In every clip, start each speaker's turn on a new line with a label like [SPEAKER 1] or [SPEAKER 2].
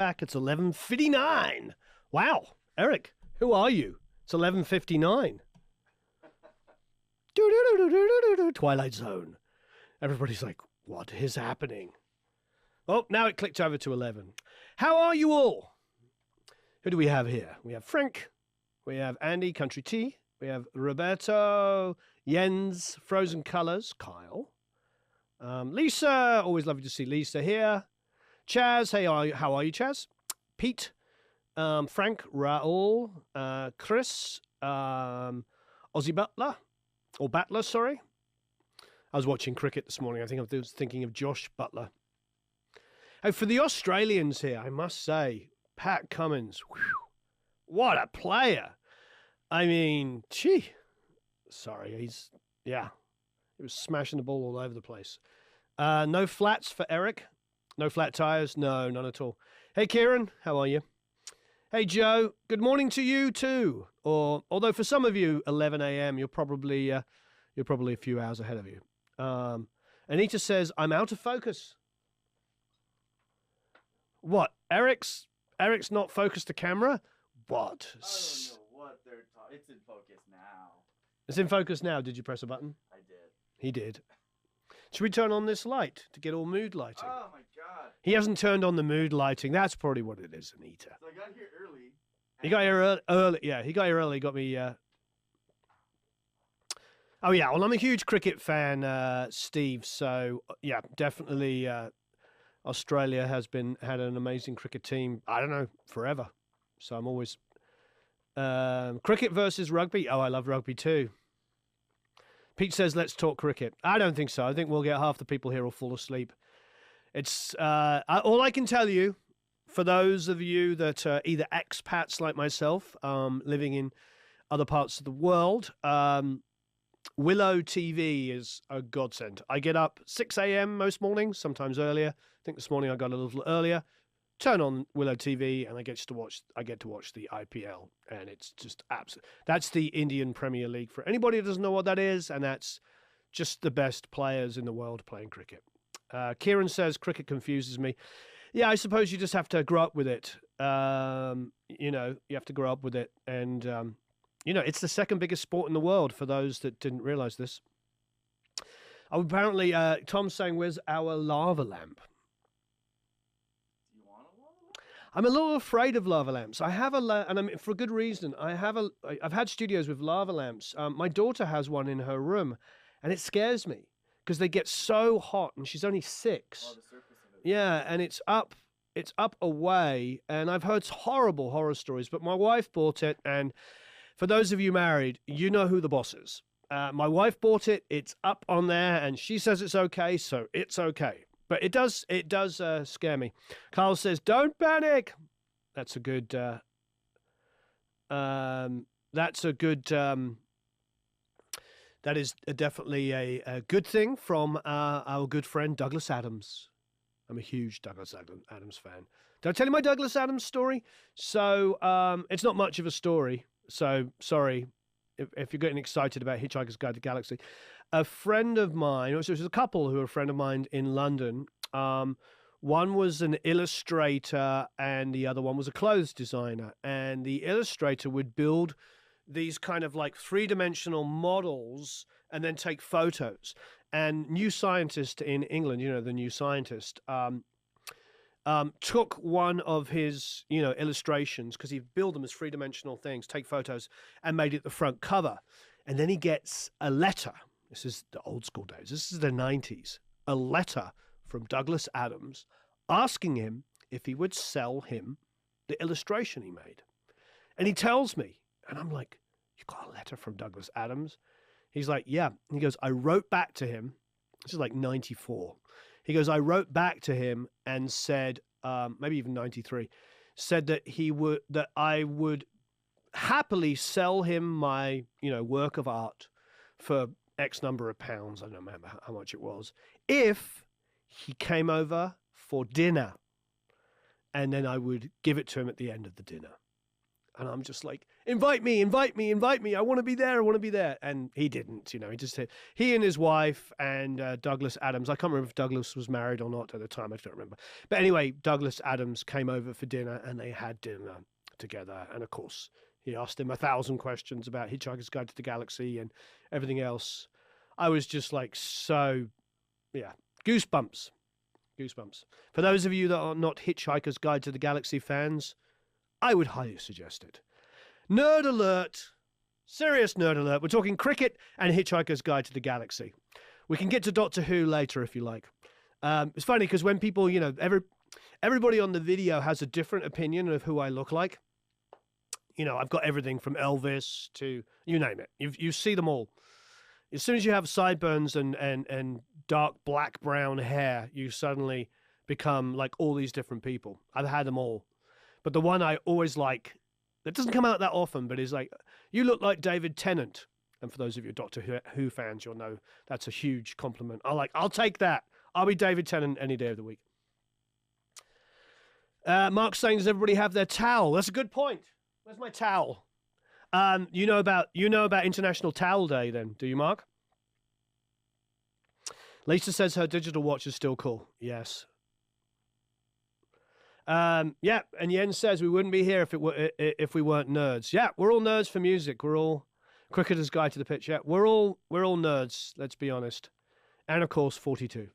[SPEAKER 1] Back, it's 11:59. Wow, Eric, who are you? It's 11:59. Twilight Zone. Everybody's like, what is happening? Oh, now it clicked over to 11. How are you all? Who do we have here? We have Frank. We have Andy, Country Tea. We have Roberto, Jens, Frozen Colors, Kyle. Lisa, always lovely to see Lisa here. Chaz, hey, how are you, Chaz? Pete, Frank, Raul, Chris, Aussie Butler, or Battler, sorry. I was watching cricket this morning. I think I was thinking of Josh Butler. Oh, for the Australians here, I must say, Pat Cummins, whew, what a player. I mean, gee, sorry, he was smashing the ball all over the place. No flats for Eric. No flat tires? No, none at all. Hey, Kieran, how are you? Hey, Joe, good morning to you too. Or although for some of you, 11 a.m., you're probably a few hours ahead of you. Anita says, I'm out of focus. What? Eric's not focused to camera? What?
[SPEAKER 2] I don't know what they're talking. It's in focus now.
[SPEAKER 1] It's in focus now. Did you press a button?
[SPEAKER 2] I did.
[SPEAKER 1] He did. Should we turn on this light to get all mood lighting?
[SPEAKER 2] Oh my god.
[SPEAKER 1] He hasn't turned on the mood lighting. That's probably what it is, Anita.
[SPEAKER 2] So I got here early.
[SPEAKER 1] He got here early. Yeah, he got here early. Got me. Oh yeah. Well, I'm a huge cricket fan, Steve. So yeah, definitely. Australia had an amazing cricket team. I don't know, forever. So I'm always cricket versus rugby. Oh, I love rugby too. Pete says, let's talk cricket. I don't think so. I think we'll get half the people here will fall asleep. It's all I can tell you, for those of you that are either expats like myself, living in other parts of the world, Willow TV is a godsend. I get up 6 a.m. most mornings, sometimes earlier. I think this morning I got a little earlier. Turn on Willow TV and I get to watch the IPL, and it's just absolute. That's the Indian Premier League for anybody who doesn't know what that is, and that's just the best players in the world playing cricket. Kieran says cricket confuses me. Yeah, I suppose you just have to grow up with it. You have to grow up with it, and it's the second biggest sport in the world. For those that didn't realize this, apparently Tom's saying, "Where's our lava lamp?" I'm a little afraid of lava lamps. I have and for good reason. I've had studios with lava lamps. My daughter has one in her room, and it scares me because they get so hot, and she's only 6.
[SPEAKER 2] Oh, the surface of it.
[SPEAKER 1] Yeah, and it's up away, and I've heard horrible horror stories. But my wife bought it, and for those of you married, you know who the boss is. My wife bought it. It's up on there, and she says it's okay, so it's okay. But it does scare me. Carl says, "Don't panic." That's a good. That is definitely a good thing from our good friend Douglas Adams. I'm a huge Douglas Adams fan. Did I tell you my Douglas Adams story? So it's not much of a story. So sorry if you're getting excited about Hitchhiker's Guide to the Galaxy. A friend of mine, it was a couple who were a friend of mine in London. One was an illustrator and the other one was a clothes designer. And the illustrator would build these kind of like 3-dimensional models and then take photos. And New Scientist in England, the New Scientist, took one of his, illustrations, because he'd build them as 3-dimensional things, take photos, and made it the front cover. And then he gets a letter. This is the old school days. This is the 90s. A letter from Douglas Adams asking him if he would sell him the illustration he made. And he tells me, and I'm like, you got a letter from Douglas Adams? He's like, yeah. And he goes, I wrote back to him. This is like 94. He goes, I wrote back to him and said, maybe even 93, said that I would happily sell him my, work of art for X number of pounds. I don't remember how much it was, if he came over for dinner, and then I would give it to him at the end of the dinner. And I'm just like, invite me, invite me, invite me. I want to be there. I want to be there. And he didn't, He just said, he and his wife and Douglas Adams. I can't remember if Douglas was married or not at the time. I don't remember. But anyway, Douglas Adams came over for dinner and they had dinner together. And of course, he asked him 1,000 questions about Hitchhiker's Guide to the Galaxy and everything else. I was just like, goosebumps. Goosebumps. For those of you that are not Hitchhiker's Guide to the Galaxy fans, I would highly suggest it. Nerd alert. Serious nerd alert. We're talking cricket and Hitchhiker's Guide to the Galaxy. We can get to Doctor Who later if you like. It's funny because when people, everybody on the video has a different opinion of who I look like. I've got everything from Elvis to you name it. You see them all. As soon as you have sideburns and dark black brown hair, you suddenly become like all these different people. I've had them all. But the one I always like, that doesn't come out that often, but is like, you look like David Tennant. And for those of you Doctor Who fans, you'll know that's a huge compliment. I'll take that. I'll be David Tennant any day of the week. Mark's saying, does everybody have their towel? That's a good point. Where's my towel? You know about International Towel Day then, do you, Mark? Lisa says her digital watch is still cool. Yes. And Yen says we wouldn't be here if we weren't nerds. Yeah, we're all nerds for music. We're all Cricketer's Guide to the Pitch. Yeah, we're all nerds. Let's be honest. And of course, 42.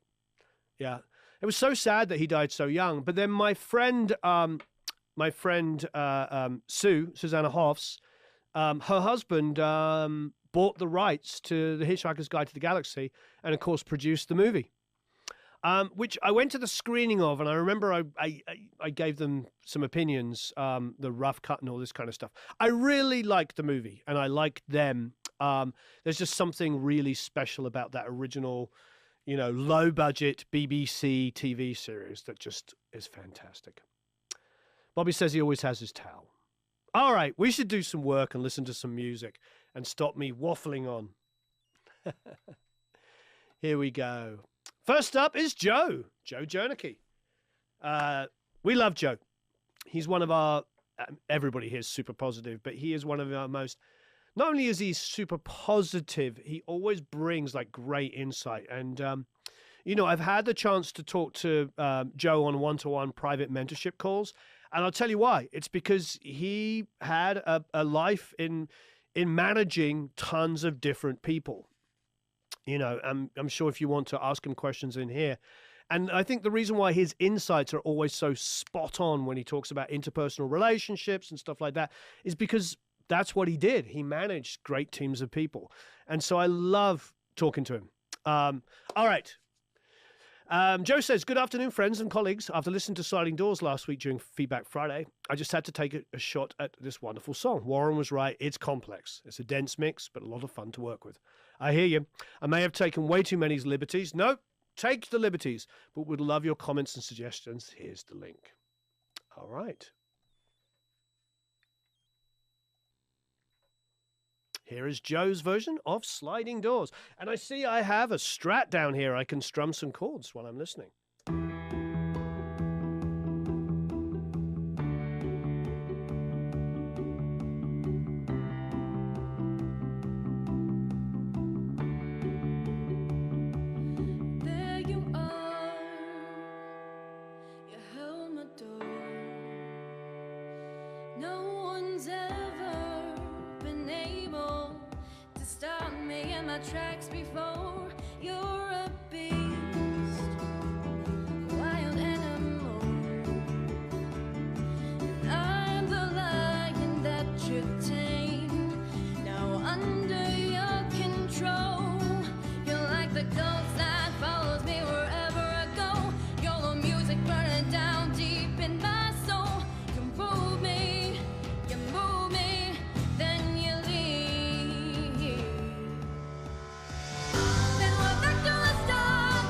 [SPEAKER 1] Yeah, it was so sad that he died so young. But then my friend Susanna Hoffs, her husband bought the rights to the Hitchhiker's Guide to the Galaxy, and of course produced the movie. Which I went to the screening of, and I remember I gave them some opinions, the rough cut and all this kind of stuff. I really liked the movie, and I liked them. There's just something really special about that original, low-budget BBC TV series that just is fantastic. Bobby says he always has his towel. All right, we should do some work and listen to some music and stop me waffling on. Here we go. First up is Joe Jernicke. We love Joe. He's one of our, everybody here is super positive, but he is one of our most, not only is he super positive, he always brings like great insight. And, I've had the chance to talk to Joe on one-to-one private mentorship calls. And I'll tell you why. It's because he had a life in managing tons of different people. I'm sure if you want to ask him questions in here. And I think the reason why his insights are always so spot on when he talks about interpersonal relationships and stuff like that is because that's what he did. He managed great teams of people. And so I love talking to him. All right. Joe says, good afternoon, friends and colleagues. After listening to Sliding Doors last week during Feedback Friday, I just had to take a shot at this wonderful song. Warren was right. It's complex. It's a dense mix, but a lot of fun to work with. I hear you. I may have taken way too many liberties. No, take the liberties, but would love your comments and suggestions. Here's the link. All right. Here is Joe's version of Sliding Doors. And I see I have a Strat down here. I can strum some chords while I'm listening.
[SPEAKER 3] There you are. You held my door. No one's ever been able to stop me in my tracks before. You're a beast, wild animal, and I'm the lion that you tame. Now under your control, you're like the ghost that follows me wherever I go. You're the music burning down deep in my soul. You move me, then you leave. Then we're back to the start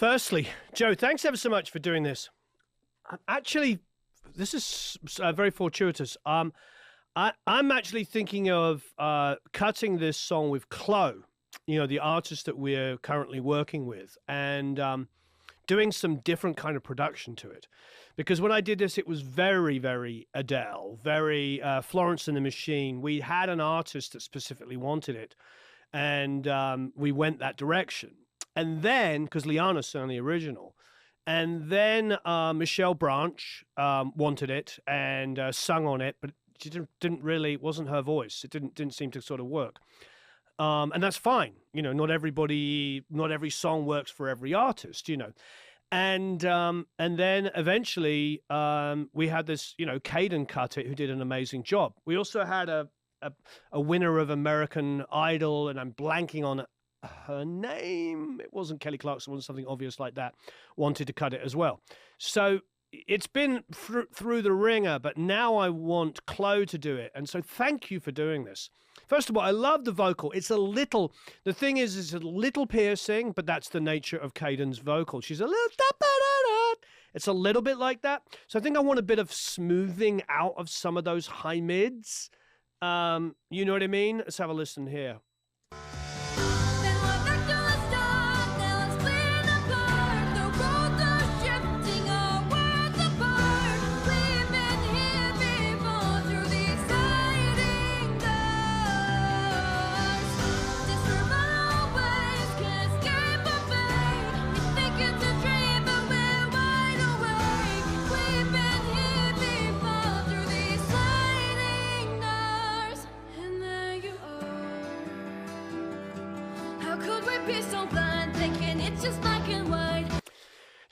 [SPEAKER 1] Firstly, Joe, thanks ever so much for doing this. Actually, this is very fortuitous. I'm actually thinking of cutting this song with Chloe, the artist that we're currently working with, and doing some different kind of production to it. Because when I did this, it was very, very Adele, very Florence and the Machine. We had an artist that specifically wanted it, and we went that direction. And then, because Liana sang the original, and then Michelle Branch wanted it and sung on it, but she didn't really, it wasn't her voice. It didn't seem to sort of work. And that's fine. Not every song works for every artist, And then eventually we had this, Caden cut it, who did an amazing job. We also had a winner of American Idol, and I'm blanking on her name. It wasn't Kelly Clarkson, it wasn't something obvious like that, wanted to cut it as well. So it's been through the ringer, but now I want Chloe to do it. And so thank you for doing this. First of all, I love the vocal. It's the thing is, it's a little piercing, but that's the nature of Caden's vocal. She's a little, it's a little bit like that. So I think I want a bit of smoothing out of some of those high mids. You know what I mean? Let's have a listen here.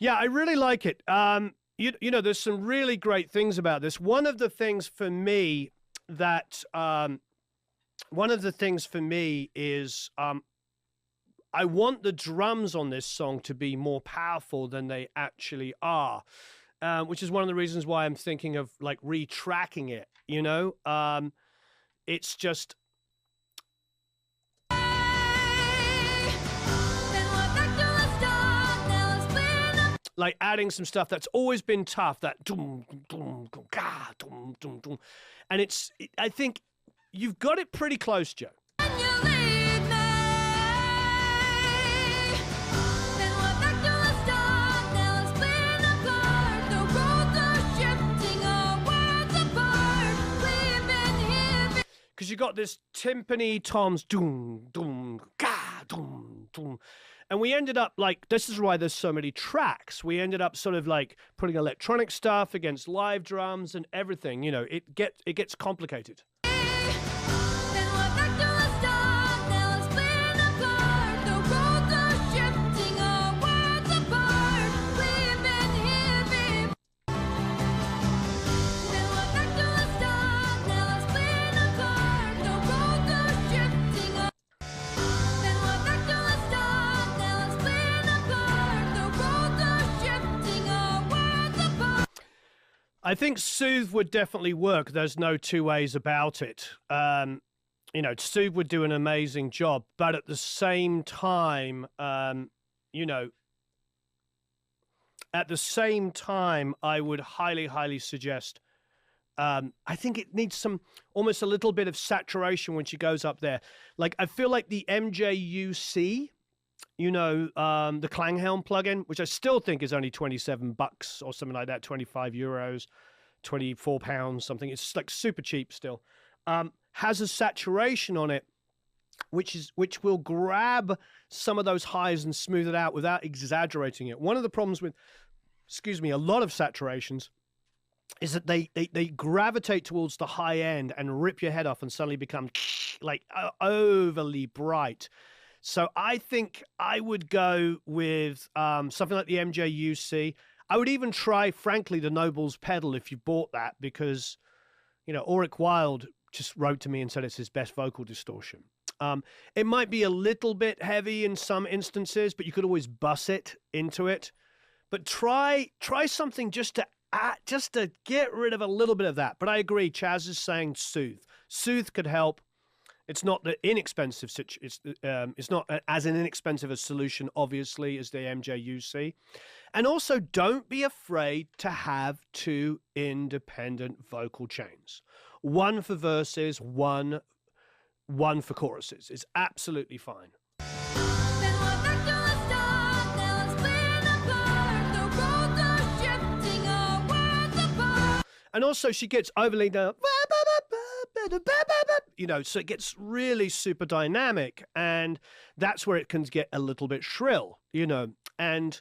[SPEAKER 1] Yeah, I really like it. There's some really great things about this. One of the things for me is I want the drums on this song to be more powerful than they actually are, which is one of the reasons why I'm thinking of like retracking it. It's just. Like adding some stuff that's always been tough, that dum dum dum ga dum dum dum, and I think you've got it pretty close, Joe. Because you got this timpani toms, dum dum ga dum dum. And we ended up this is why there's so many tracks. We ended up sort of like putting electronic stuff against live drums and everything. It gets complicated. I think Soothe would definitely work. There's no two ways about it. Soothe would do an amazing job, but at the same time, I would highly, highly suggest. I think it needs almost a little bit of saturation when she goes up there. Like I feel like the MJUC. The Klanghelm plugin, which I still think is only $27 or something like that, 25 euros, 24 pounds, something. It's like super cheap still. Has a saturation on it, which will grab some of those highs and smooth it out without exaggerating it. One of the problems with, a lot of saturations is that they gravitate towards the high end and rip your head off and suddenly become like overly bright. So I think I would go with something like the MJUC. I would even try, frankly, the Nobles pedal if you bought that, because, Auric Wilde just wrote to me and said it's his best vocal distortion. It might be a little bit heavy in some instances, but you could always bus it into it. But try something just to get rid of a little bit of that. But I agree, Chaz is saying Soothe. Soothe could help. It's not the inexpensive it's not as an inexpensive a solution, obviously, as the MJUC. And also, don't be afraid to have two independent vocal chains. One for verses, one for choruses. It's absolutely fine.
[SPEAKER 3] Then we're back to the start. Now it's been apart. The roads are shifting, our worlds apart.
[SPEAKER 1] And also, she gets overly down, you know, so it gets really super dynamic, and that's where it can get a little bit shrill, you know. And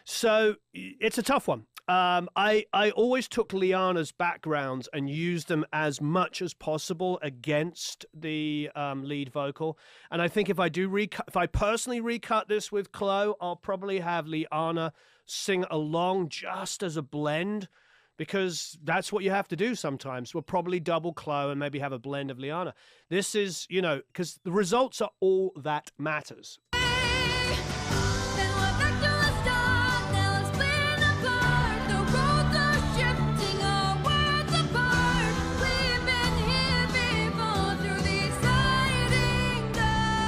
[SPEAKER 1] so it's a tough one. I always took Liana's backgrounds and used them as much as possible against the lead vocal. And I think if I personally recut this with Chloe, I'll probably have Liana sing along just as a blend, because that's what you have to do sometimes. We'll probably double Chloe and maybe have a blend of Liana. This is, you know, because the results are all that matters.
[SPEAKER 3] Then we're back to the start. Now it's been apart. The roads are shifting, our worlds apart. We've been here before through these sliding doors.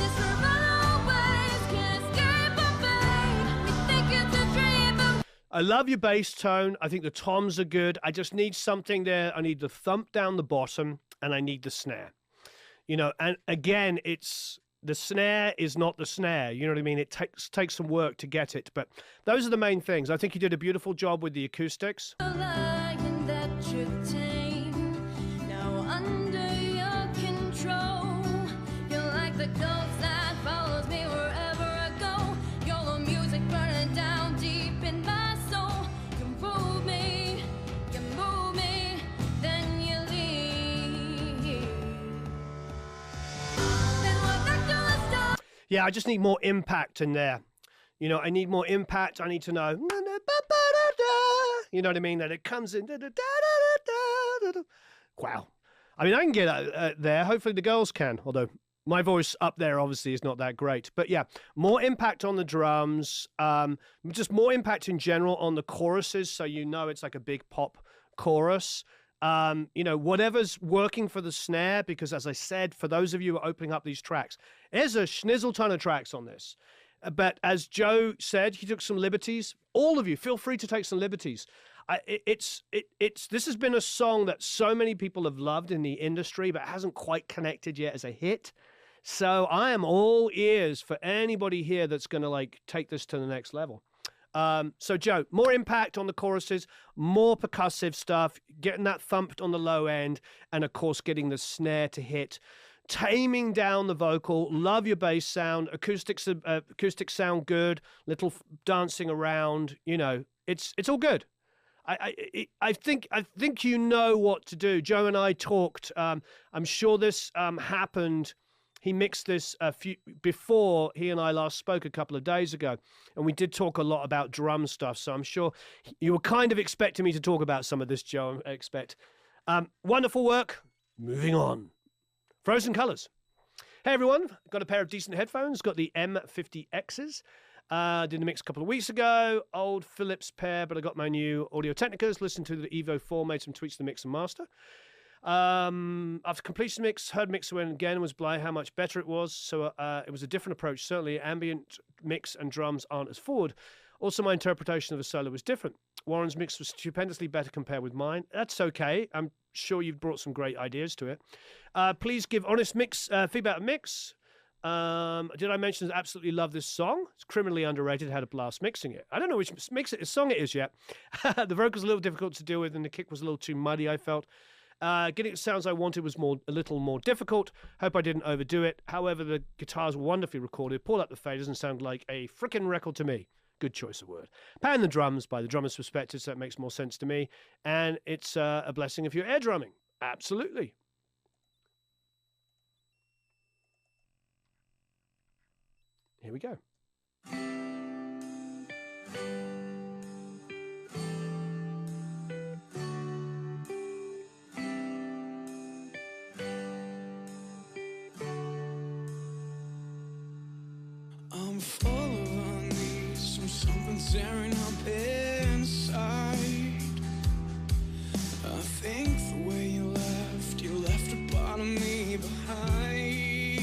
[SPEAKER 3] Disrupt ways, can't escape our fate. We think it's a dream, but
[SPEAKER 1] I love your bass tone. I think the toms are good. I just need something there. I need the thump down the bottom, and I need the snare. You know, and again, the snare is not the snare. You know what I mean? It takes some work to get it, but those are the main things. I think you did a beautiful job with the acoustics.
[SPEAKER 3] the lion that you tame, now under your control. You're like the ghost that follows me wherever I go. You're the music burning down deep in my soul. You move me, then you leave. Then we're back to the start.
[SPEAKER 1] Yeah, I just need more impact in there. You know, I need more impact. I need to know, you know what I mean? That it comes in. Wow. I mean, I can get there. Hopefully the girls can, although my voice up there obviously is not that great. But yeah, more impact on the drums, just more impact in general on the choruses, so you know it's like a big pop chorus. You know, whatever's working for the snare, because as I said, for those of you who are opening up these tracks, there's a schnizzle ton of tracks on this. But as Joe said, he took some liberties. All of you, feel free to take some liberties. This has been a song that so many people have loved in the industry, but hasn't quite connected yet as a hit. So I am all ears for anybody here that's going to like take this to the next level. So Joe, more impact on the choruses, more percussive stuff, getting that thumped on the low end, and of course getting the snare to hit. Taming down the vocal, love your bass sound, acoustics sound good, little dancing around, you know, it's all good. I think you know what to do. Joe and I talked. I'm sure this happened. He mixed this before he and I last spoke a couple of days ago, and we did talk a lot about drum stuff. So I'm sure you were kind of expecting me to talk about some of this, Joe. I expect. Wonderful work. Moving on. Frozen Colors. Hey everyone, got a pair of decent headphones, got the M50Xs. Did a mix a couple of weeks ago, old Philips pair, but I got my new Audio Technicas, listened to the Evo 4, made some tweaks to the mix and master. After completion mix, heard mix again, was blind how much better it was, so it was a different approach. Certainly ambient mix and drums aren't as forward. Also, my interpretation of the solo was different. Warren's mix was stupendously better compared with mine. That's okay. I'm sure you've brought some great ideas to it. Please give honest mix feedback on mix. Did I mention I absolutely love this song? It's criminally underrated. Had a blast mixing it. I don't know which song it is yet. The vocals a little difficult to deal with, and the kick was a little too muddy, I felt. Getting the sounds I wanted was a little more difficult. Hope I didn't overdo it. However, the guitars were wonderfully recorded. Pull up the faders and sound like a frickin' record to me. Good choice of word. Pan the drums by the drummer's perspective, so it makes more sense to me. And it's a blessing if you're air drumming. Absolutely. Here we go.
[SPEAKER 4] I'm full of unease from something tearing up inside. I think the way you left of me behind.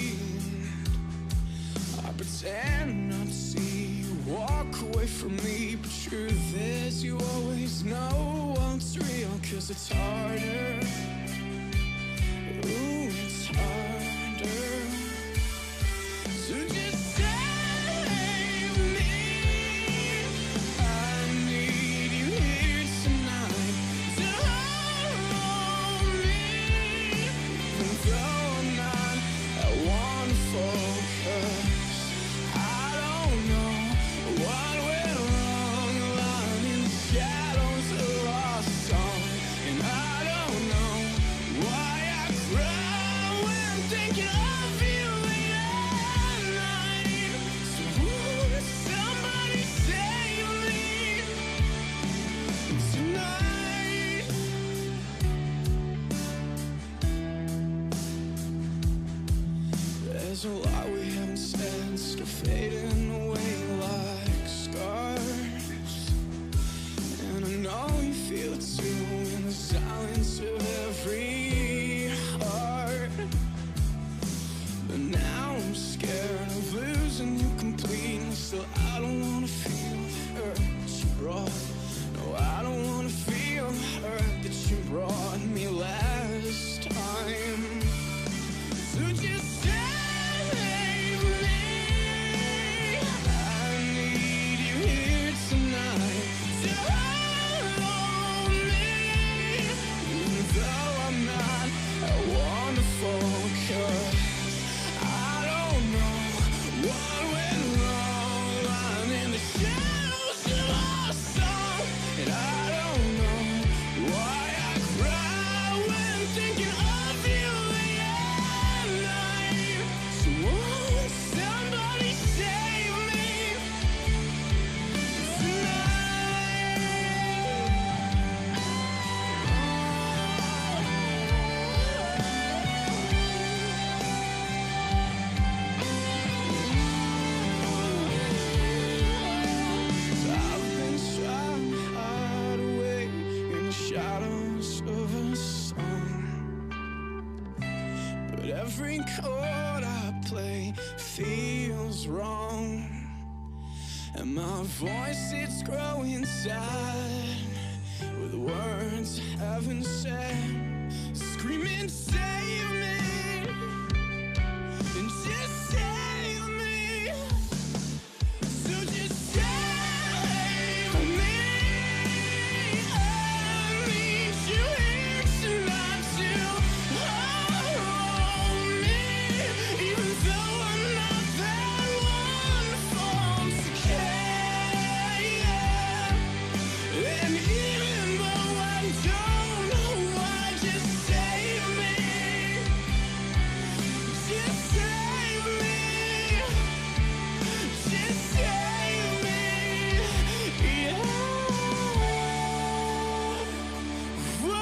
[SPEAKER 4] I pretend not to see you walk away from me, but truth is you always know what's real, 'cause it's harder. Ooh, it's harder. So just save me. I need you here tonight to hold me. Even though I'm not, I wanna focus. I don't know what went wrong, lying in the shadows of a lost song. And I don't know why I cry when I'm thinking of you at night. So would somebody save me tonight? There's a lot we haven't said, still fading away like scars. And I know you feel it too in the silence of every heart. But now I'm scared of losing you completely. Still, I don't wanna feel the hurt that you brought. No, I don't wanna feel the hurt that you brought me last time. So just save me. I need you here tonight to hold me. Even though I'm not, I wanna focus. I don't know what went wrong, lying in the shadows of our song. And I don't know why I cry when thinking of you at night. So won't somebody save me I've been trying to hide away in the shadows of a song, but every chord I play feels wrong, and my voice it's growing sad with words I haven't said, screaming save me, and just save me. So just save me. I need you here tonight to hold me. Even though I'm not that wonderful to care. And even though I don't know why, just save me. Just save me. Just save me, yeah. Whoa.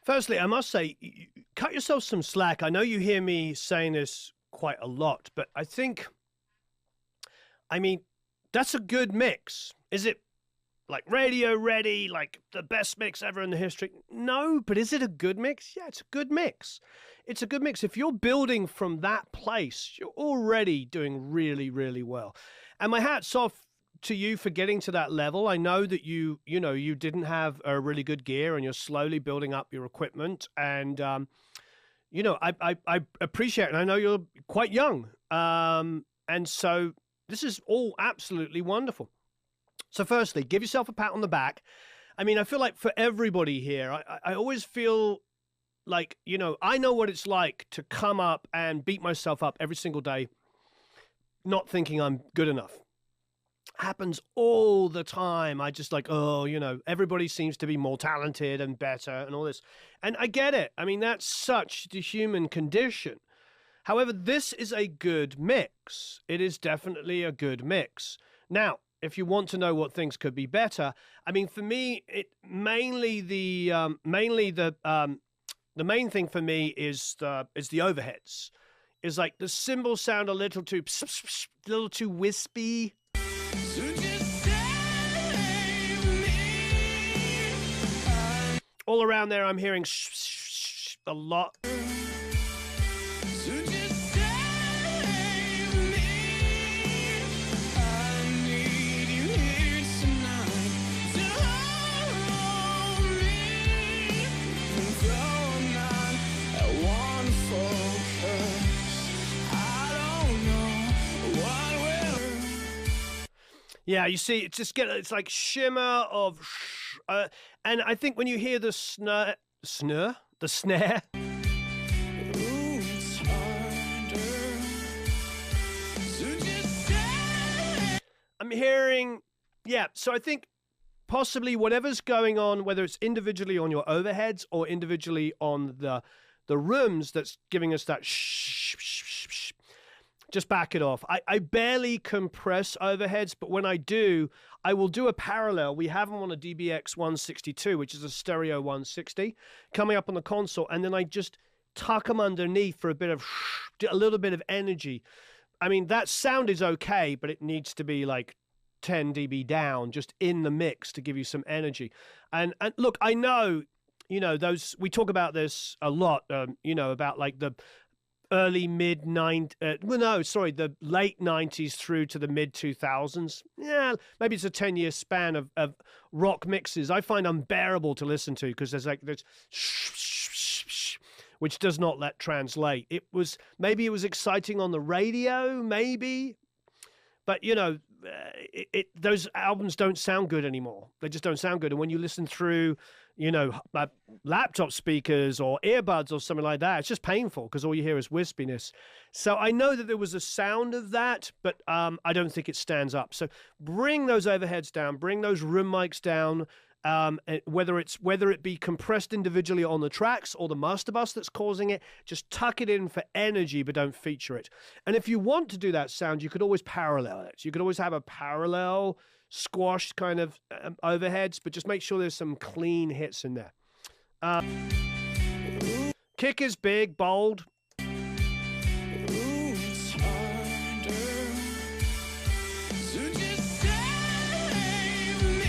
[SPEAKER 1] Firstly, I must say, cut yourself some slack. I know you hear me saying this quite a lot, but I mean, that's a good mix. Is it like radio ready, like the best mix ever in the history? No, but is it a good mix? Yeah, it's a good mix. It's a good mix. If you're building from that place, you're already doing really, really well. And my hat's off to you for getting to that level. I know that you didn't have a really good gear and you're slowly building up your equipment. And, I appreciate it. And I know you're quite young. And so this is all absolutely wonderful. So firstly, give yourself a pat on the back. I mean, I feel like for everybody here, I always feel like, I know what it's like to come up and beat myself up every single day, not thinking I'm good enough. Happens all the time. I just everybody seems to be more talented and better and all this. And I get it. I mean, that's such the human condition. However, this is a good mix. It is definitely a good mix. Now, if you want to know what things could be better, I mean, for me, it mainly the the main thing for me is the overheads. Is like the cymbals sound a little too wispy.
[SPEAKER 4] So just save me.
[SPEAKER 1] All around there, I'm hearing a lot.
[SPEAKER 4] So just save me. I need you here tonight to hold me. And though I'm not at one focus, I don't know what will.
[SPEAKER 1] Yeah, you see, it's like shimmer of, and I think when you hear the snare,
[SPEAKER 4] Ooh, it's harder. So just say.
[SPEAKER 1] I'm hearing, yeah. So I think possibly whatever's going on, whether it's individually on your overheads or individually on the rooms, that's giving us that shh. Just back it off. I barely compress overheads, but when I do, I will do a parallel. We have them on a DBX 162, which is a stereo 160, coming up on the console, and then I just tuck them underneath for a little bit of energy. I mean, that sound is okay, but it needs to be like 10 dB down, just in the mix to give you some energy. And look, I know, those, we talk about this a lot, about like the the late 90s through to the mid 2000s. Yeah, maybe it's a 10-year span of rock mixes I find unbearable to listen to because there's like this which does not let translate. Maybe it was exciting on the radio, maybe, but those albums don't sound good anymore. They just don't sound good. And when you listen through, laptop speakers or earbuds or something like that, it's just painful because all you hear is wispiness. So I know that there was a sound of that, but I don't think it stands up. So bring those overheads down, bring those room mics down, whether it be compressed individually on the tracks or the master bus that's causing it, just tuck it in for energy, but don't feature it. And if you want to do that sound, you could always parallel it. You could always have a parallel squashed kind of overheads, but just make sure there's some clean hits in there. Kick is big, bold.
[SPEAKER 4] Ooh, it's harder. So just save me.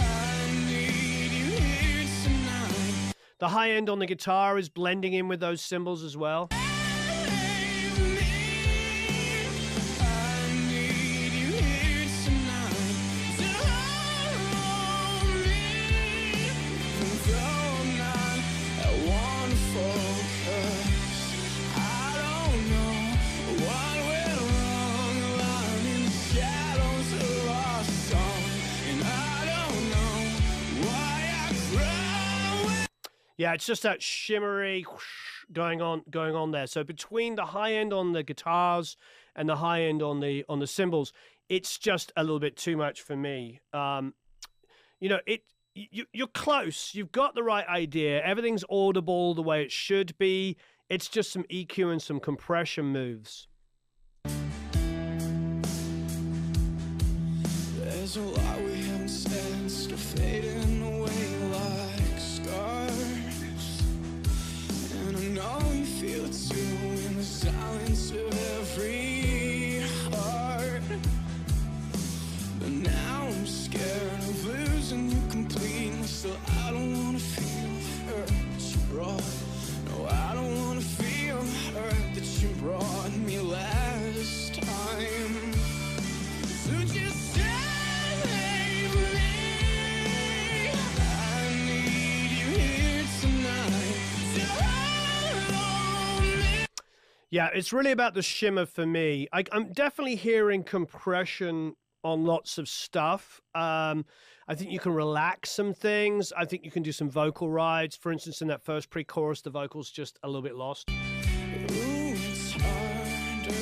[SPEAKER 4] I need you here tonight.
[SPEAKER 1] The high end on the guitar is blending in with those cymbals as well.
[SPEAKER 4] Save me. I need you here tonight to hold me. And though I'm not at one focus, I don't know what went wrong. I'm in the shadows of our song, and I don't know why I cry.
[SPEAKER 1] Yeah, it's just that shimmery going on there. So between the high end on the guitars and the high end on the cymbals, it's just a little bit too much for me. You're close. You've got the right idea. Everything's audible the way it should be. It's just some EQ and some compression moves.
[SPEAKER 4] There's a lot we haven't said, still fading away like scars. And I know you feel it too in the silence of every heart. But now I'm scared of losing you completely. Still, I don't wanna feel hurt that you brought. No, I don't wanna feel hurt that you brought me last time. So just save me. I need you here tonight to hold me.
[SPEAKER 1] Yeah, it's really about the shimmer for me. I'm definitely hearing compression on lots of stuff. I think you can relax some things. I think you can do some vocal rides. For instance, in that first pre-chorus, the vocal's just a little bit lost.
[SPEAKER 4] Ooh, it's harder.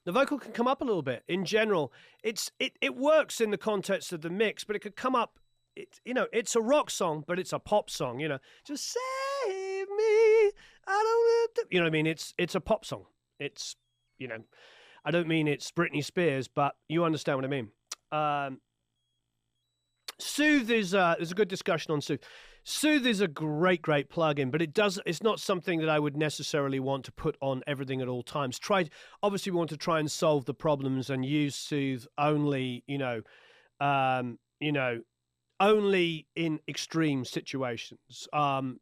[SPEAKER 1] The vocal can come up a little bit. In general, it works in the context of the mix, but it could come up. It's a rock song, but it's a pop song. Just save me. I don't have to. You know what I mean? It's a pop song. It's I don't mean it's Britney Spears, but you understand what I mean. Soothe is there's a good discussion on Soothe. Soothe is a great plugin, but it's not something that I would necessarily want to put on everything at all times. Obviously we want to try and solve the problems and use Soothe only, only in extreme situations. And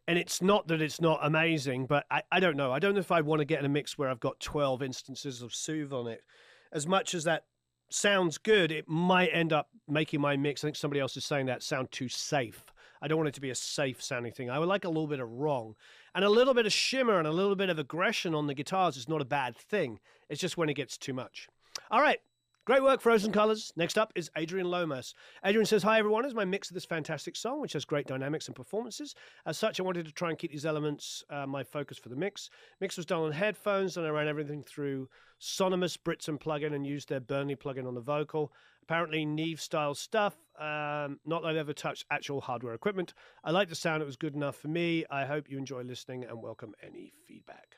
[SPEAKER 1] it's not that it's not amazing, but I don't know. I don't know if I want to get in a mix where I've got 12 instances of Soothe on it. As much as that sounds good, it might end up making my mix, I think somebody else is saying that, sound too safe. I don't want it to be a safe sounding thing. I would like a little bit of wrong. And a little bit of shimmer and a little bit of aggression on the guitars is not a bad thing. It's just when it gets too much. All right. Great work, Frozen Colors. Next up is Adrian Lomas. Adrian says, hi, everyone. Is my mix of this fantastic song, which has great dynamics and performances. As such, I wanted to try and keep these elements my focus for the mix. Mix was done on headphones, and I ran everything through Sonomus Britson plugin and used their Burnley plugin on the vocal. Apparently, Neve-style stuff. Not that I've ever touched actual hardware equipment. I like the sound. It was good enough for me. I hope you enjoy listening and welcome any feedback.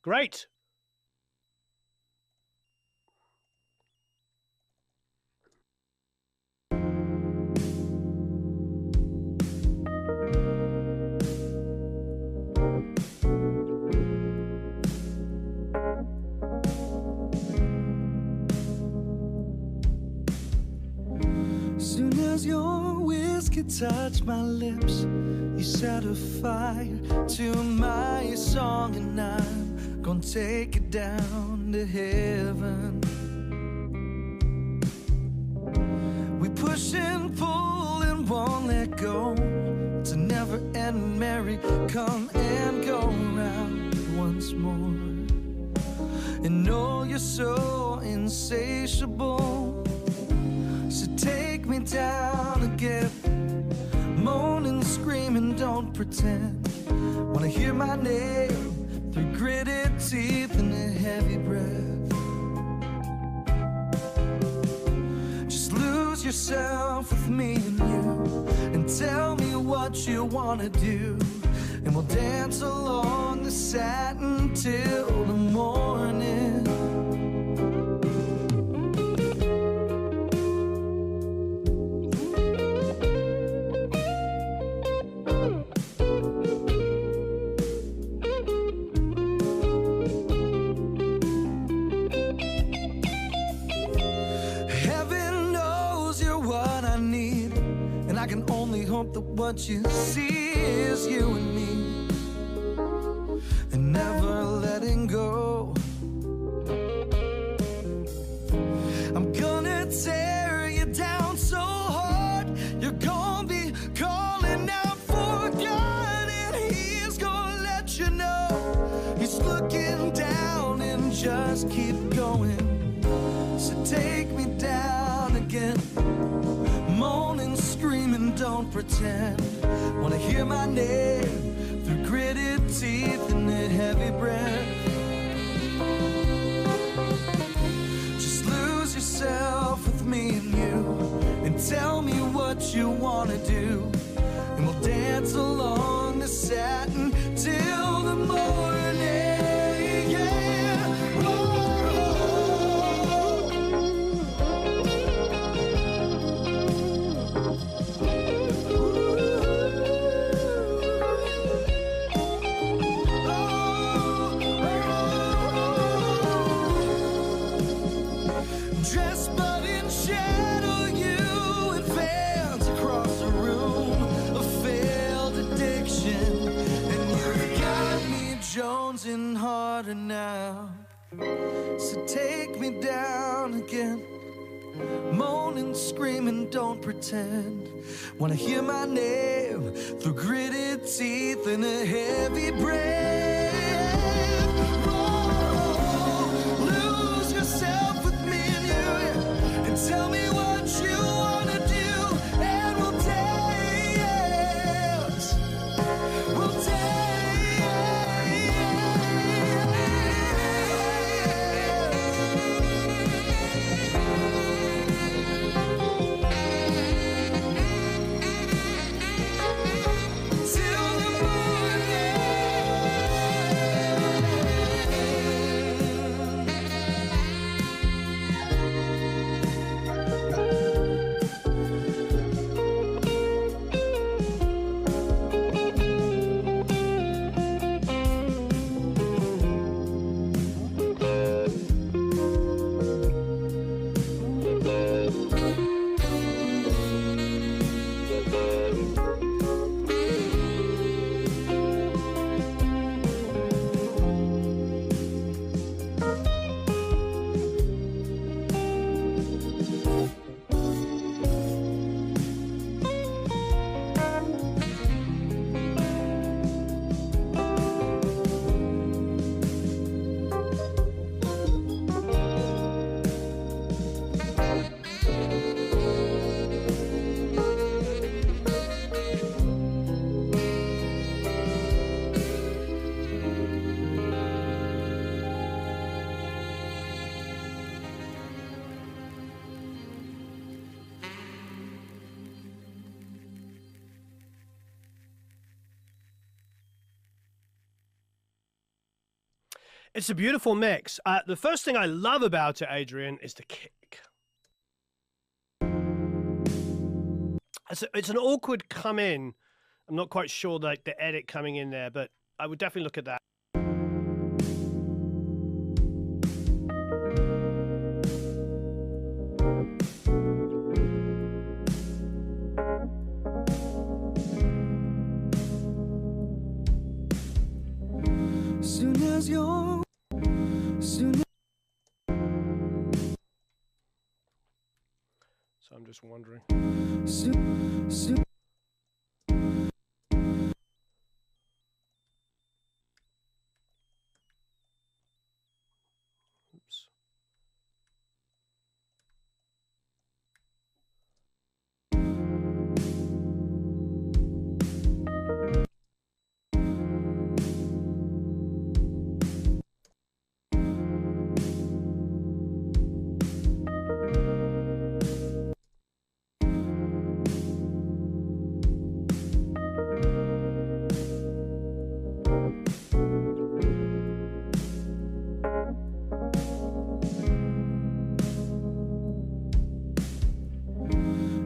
[SPEAKER 1] Great.
[SPEAKER 4] Soon as your whiskey touched my lips, you set a fire to my song, and I'm gonna take it down to heaven. We push and pull and won't let go. It's a never-ending merry come and go round once more. And oh, you're so insatiable. So take me down again, moaning, screaming, don't pretend. Wanna hear my name through gritted teeth and a heavy breath. Just lose yourself with me and you, and tell me what you wanna do, and we'll dance along the satin till the morning. That what you see is you and me, and never letting go. I'm gonna tear you down so hard, you're gonna be calling out for God, and he's gonna let you know he's looking down, and just keep going. So take me down again, moaning, screaming, don't pretend. Wanna hear my name through gritted teeth and a heavy breath. Just lose yourself with me and you, and tell me what you wanna do, and we'll dance along the satin till the morning. Harder now, so take me down again, moaning, screaming, don't pretend. Wanna hear my name through gritted teeth and a heavy breath. Oh, lose yourself with me and you, and tell me what you wanna do, and we'll dance. We'll dance.
[SPEAKER 1] It's a beautiful mix. The first thing I love about it, Adrian, is the kick. It's an awkward come in. I'm not quite sure like the edit coming in there, but I would definitely look at that.
[SPEAKER 4] Soon as you're soon.
[SPEAKER 1] So I'm just wondering.
[SPEAKER 4] Soon.
[SPEAKER 1] Oops.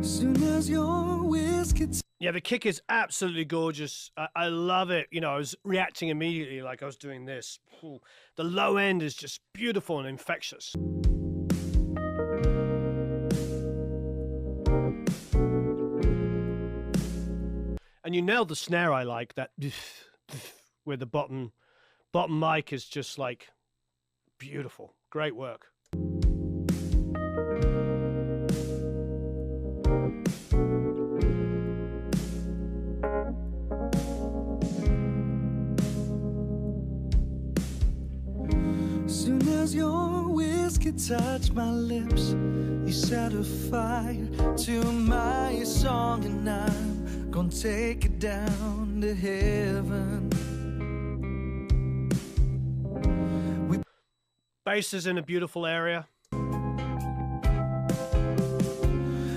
[SPEAKER 4] Soon as your whiskey.
[SPEAKER 1] Yeah, the kick is absolutely gorgeous. I love it. You know, I was reacting immediately like I was doing this. Ooh. The low end is just beautiful and infectious. And you nailed the snare. I like that where the bottom mic is just like beautiful. Great work.
[SPEAKER 4] Soon as your whiskey touched my lips, you set a fire to my song, and I'm gonna take it down to heaven.
[SPEAKER 1] Bass is in a beautiful area.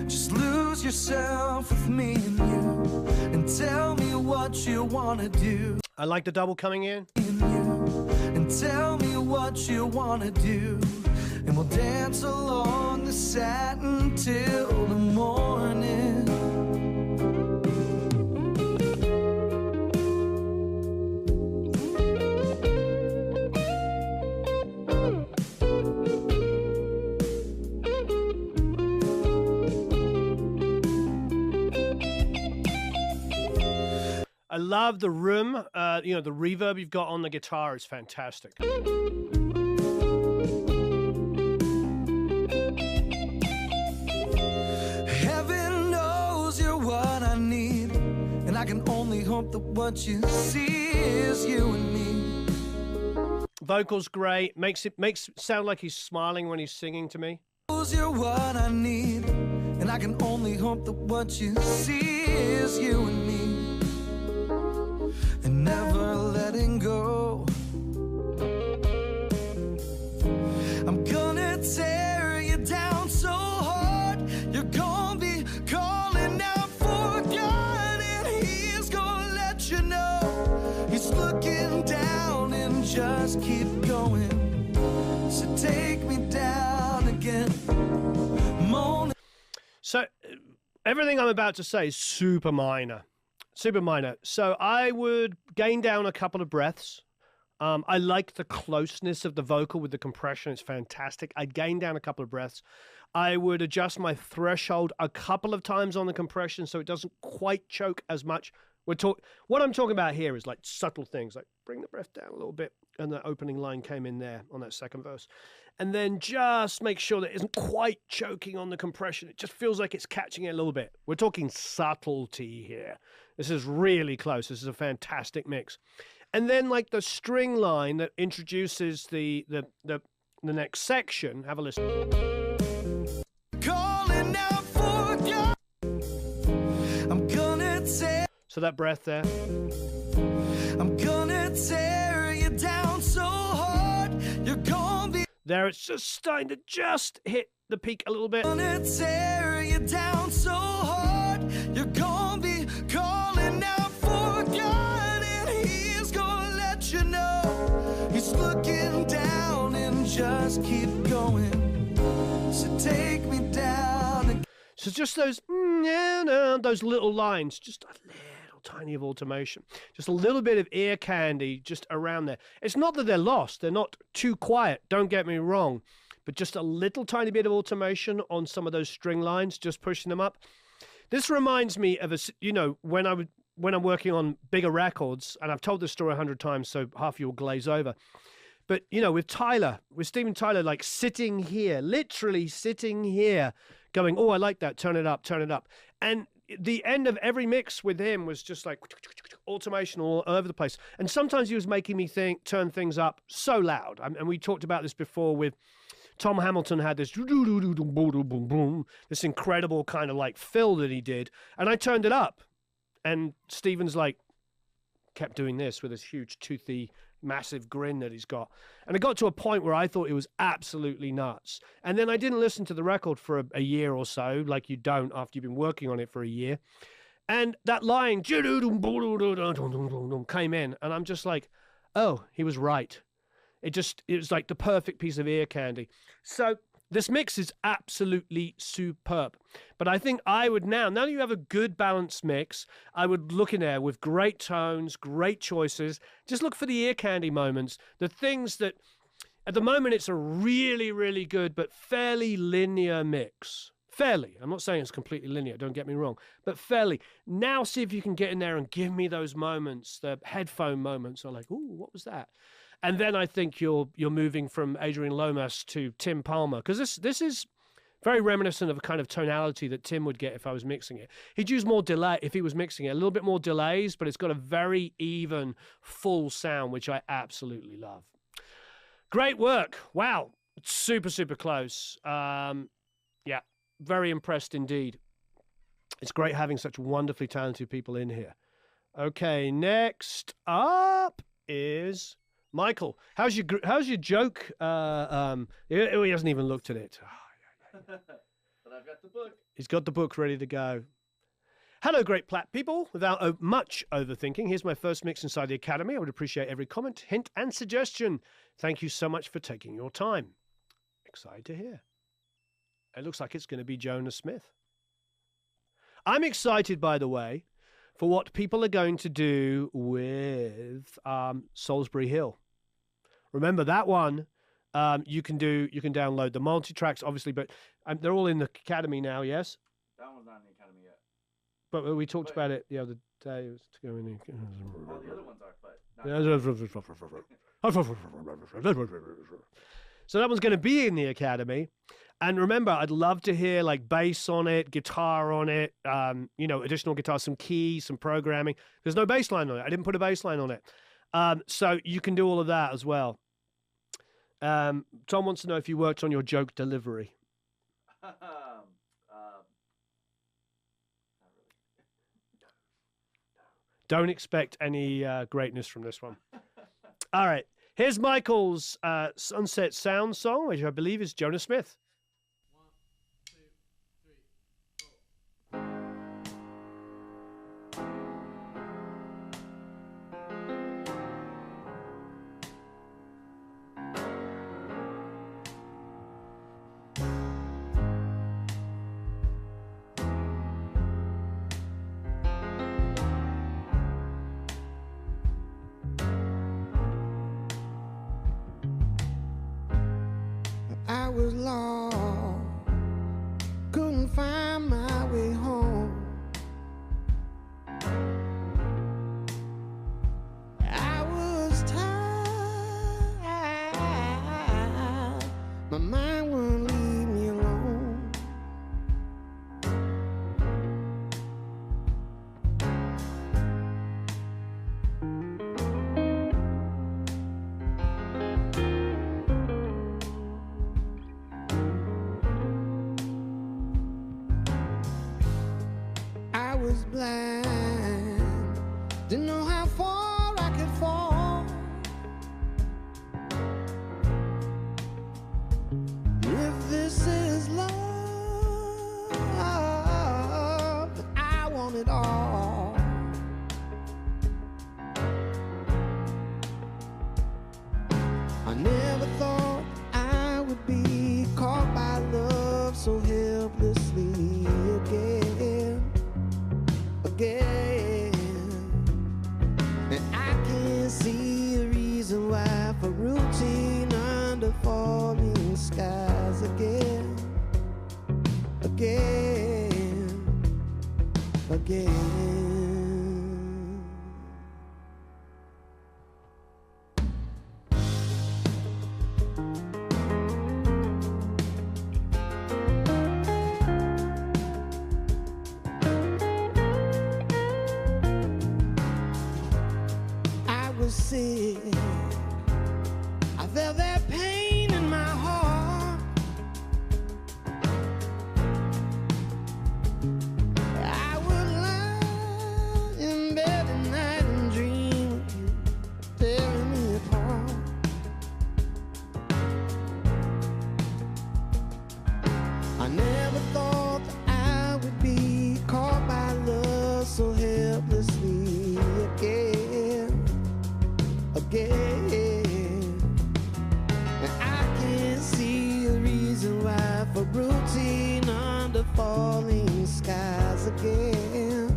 [SPEAKER 4] Just lose yourself with me and you, and tell me what you wanna do.
[SPEAKER 1] I like the double coming in.
[SPEAKER 4] And tell me what you wanna do, and we'll dance along the satin till the morning.
[SPEAKER 1] I love the room. You know, the reverb you've got on the guitar is fantastic.
[SPEAKER 4] Heaven knows you're what I need, and I can only hope that what you see is you and me.
[SPEAKER 1] Vocals great. Makes it sound like he's smiling when he's singing to me.
[SPEAKER 4] Knows you're what I need, and I can only hope that what you see is you and me. And never letting go. I'm gonna tear you down so hard, you're gonna be calling out for God, and he's gonna let you know he's looking down, and just keep going. So take me down again.
[SPEAKER 1] So everything I'm about to say is super minor. Super minor. So I would gain down a couple of breaths. I like the closeness of the vocal with the compression. It's fantastic. I'd gain down a couple of breaths. I would adjust my threshold a couple of times on the compression so it doesn't quite choke as much. What I'm talking about here is like subtle things, like bring the breath down a little bit, and the opening line came in there on that second verse. And then just make sure that it isn't quite choking on the compression. It just feels like it's catching it a little bit. We're talking subtlety here. This is really close. This is a fantastic mix. And then like the string line that introduces the next section. Have a listen.
[SPEAKER 4] Calling out for God. I'm gonna tear.
[SPEAKER 1] So that breath there.
[SPEAKER 4] I'm gonna tear you down so hard, you're gonna be.
[SPEAKER 1] There it's just starting to just hit the peak a little bit.
[SPEAKER 4] I'm gonna tear you down so hard, you're gonna be calling out for God, and he's gonna let you know he's looking just keep going. So take me down.
[SPEAKER 1] So just those those little lines, just a little tiny of automation, just a little bit of ear candy just around there. It's not that they're lost. They're not too quiet. Don't get me wrong. But just a little tiny bit of automation on some of those string lines, just pushing them up. This reminds me of when I'm working on bigger records, and I've told this story 100 times, so half you will glaze over. But, with Steven Tyler, like sitting here, literally sitting here, going, oh, I like that, turn it up. And the end of every mix with him was just like automation all over the place. And sometimes he was making me turn things up so loud. And we talked about this before with Tom Hamilton had this incredible kind of like fill that he did. And I turned it up. And Steven's like, kept doing this with this huge toothy massive grin that he's got. And it got to a point where I thought it was absolutely nuts. And then I didn't listen to the record for a year or so, like you don't after you've been working on it for a year. And that line came in, and I'm just like, oh, he was right. It was like the perfect piece of ear candy. So this mix is absolutely superb. But I think I would now that you have a good balanced mix, I would look in there with great tones, great choices. Just look for the ear candy moments, the things that at the moment it's a really, really good but fairly linear mix. Fairly. I'm not saying it's completely linear, don't get me wrong, but fairly. Now see if you can get in there and give me those moments, the headphone moments. I'm like, ooh, what was that? And then I think you're moving from Adrian Lomas to Tim Palmer, because this is very reminiscent of a kind of tonality that Tim would get if I was mixing it. He'd use more delay if he was mixing it, a little bit more delays, but it's got a very even, full sound, which I absolutely love. Great work. Wow. Super, super close. Yeah, very impressed indeed. It's great having such wonderfully talented people in here. Okay, next up is Michael. How's your joke? He hasn't even looked at it.
[SPEAKER 2] But I've got the book.
[SPEAKER 1] He's got the book ready to go. Hello, great Platt people. Without much overthinking, here's my first mix inside the Academy. I would appreciate every comment, hint, and suggestion. Thank you so much for taking your time. Excited to hear. It looks like it's going to be Jonah Smith. I'm excited, by the way, for what people are going to do with Salisbury Hill. Remember that one? You can download the multi-tracks, obviously, but they're all in the Academy now. Yes.
[SPEAKER 2] That one's not in the Academy yet.
[SPEAKER 1] But we talked about it the other day. It was to go in
[SPEAKER 2] All the other ones are, but
[SPEAKER 1] So that one's going to be in the Academy. And remember, I'd love to hear like bass on it, guitar on it, additional guitar, some keys, some programming. There's no bass line on it. I didn't put a bass line on it. So you can do all of that as well. Tom wants to know if you worked on your joke delivery.
[SPEAKER 2] not really.
[SPEAKER 1] Don't expect any greatness from this one. All right. Here's Michael's Sunset Sound song, which I believe is Jonah Smith.
[SPEAKER 4] I was lost, couldn't find my way home. I was tired, my mind wouldn't leave me alone. I was blind, didn't know how far I could fall. If this is love, then I want it all. I never thought I'd again. I was sick. I felt that pain in my heart. I would lie in bed at night and dream of you tearing me apart. I never thought that I would be caught by love so helplessly again. And I can't see a reason why for routine under falling skies again.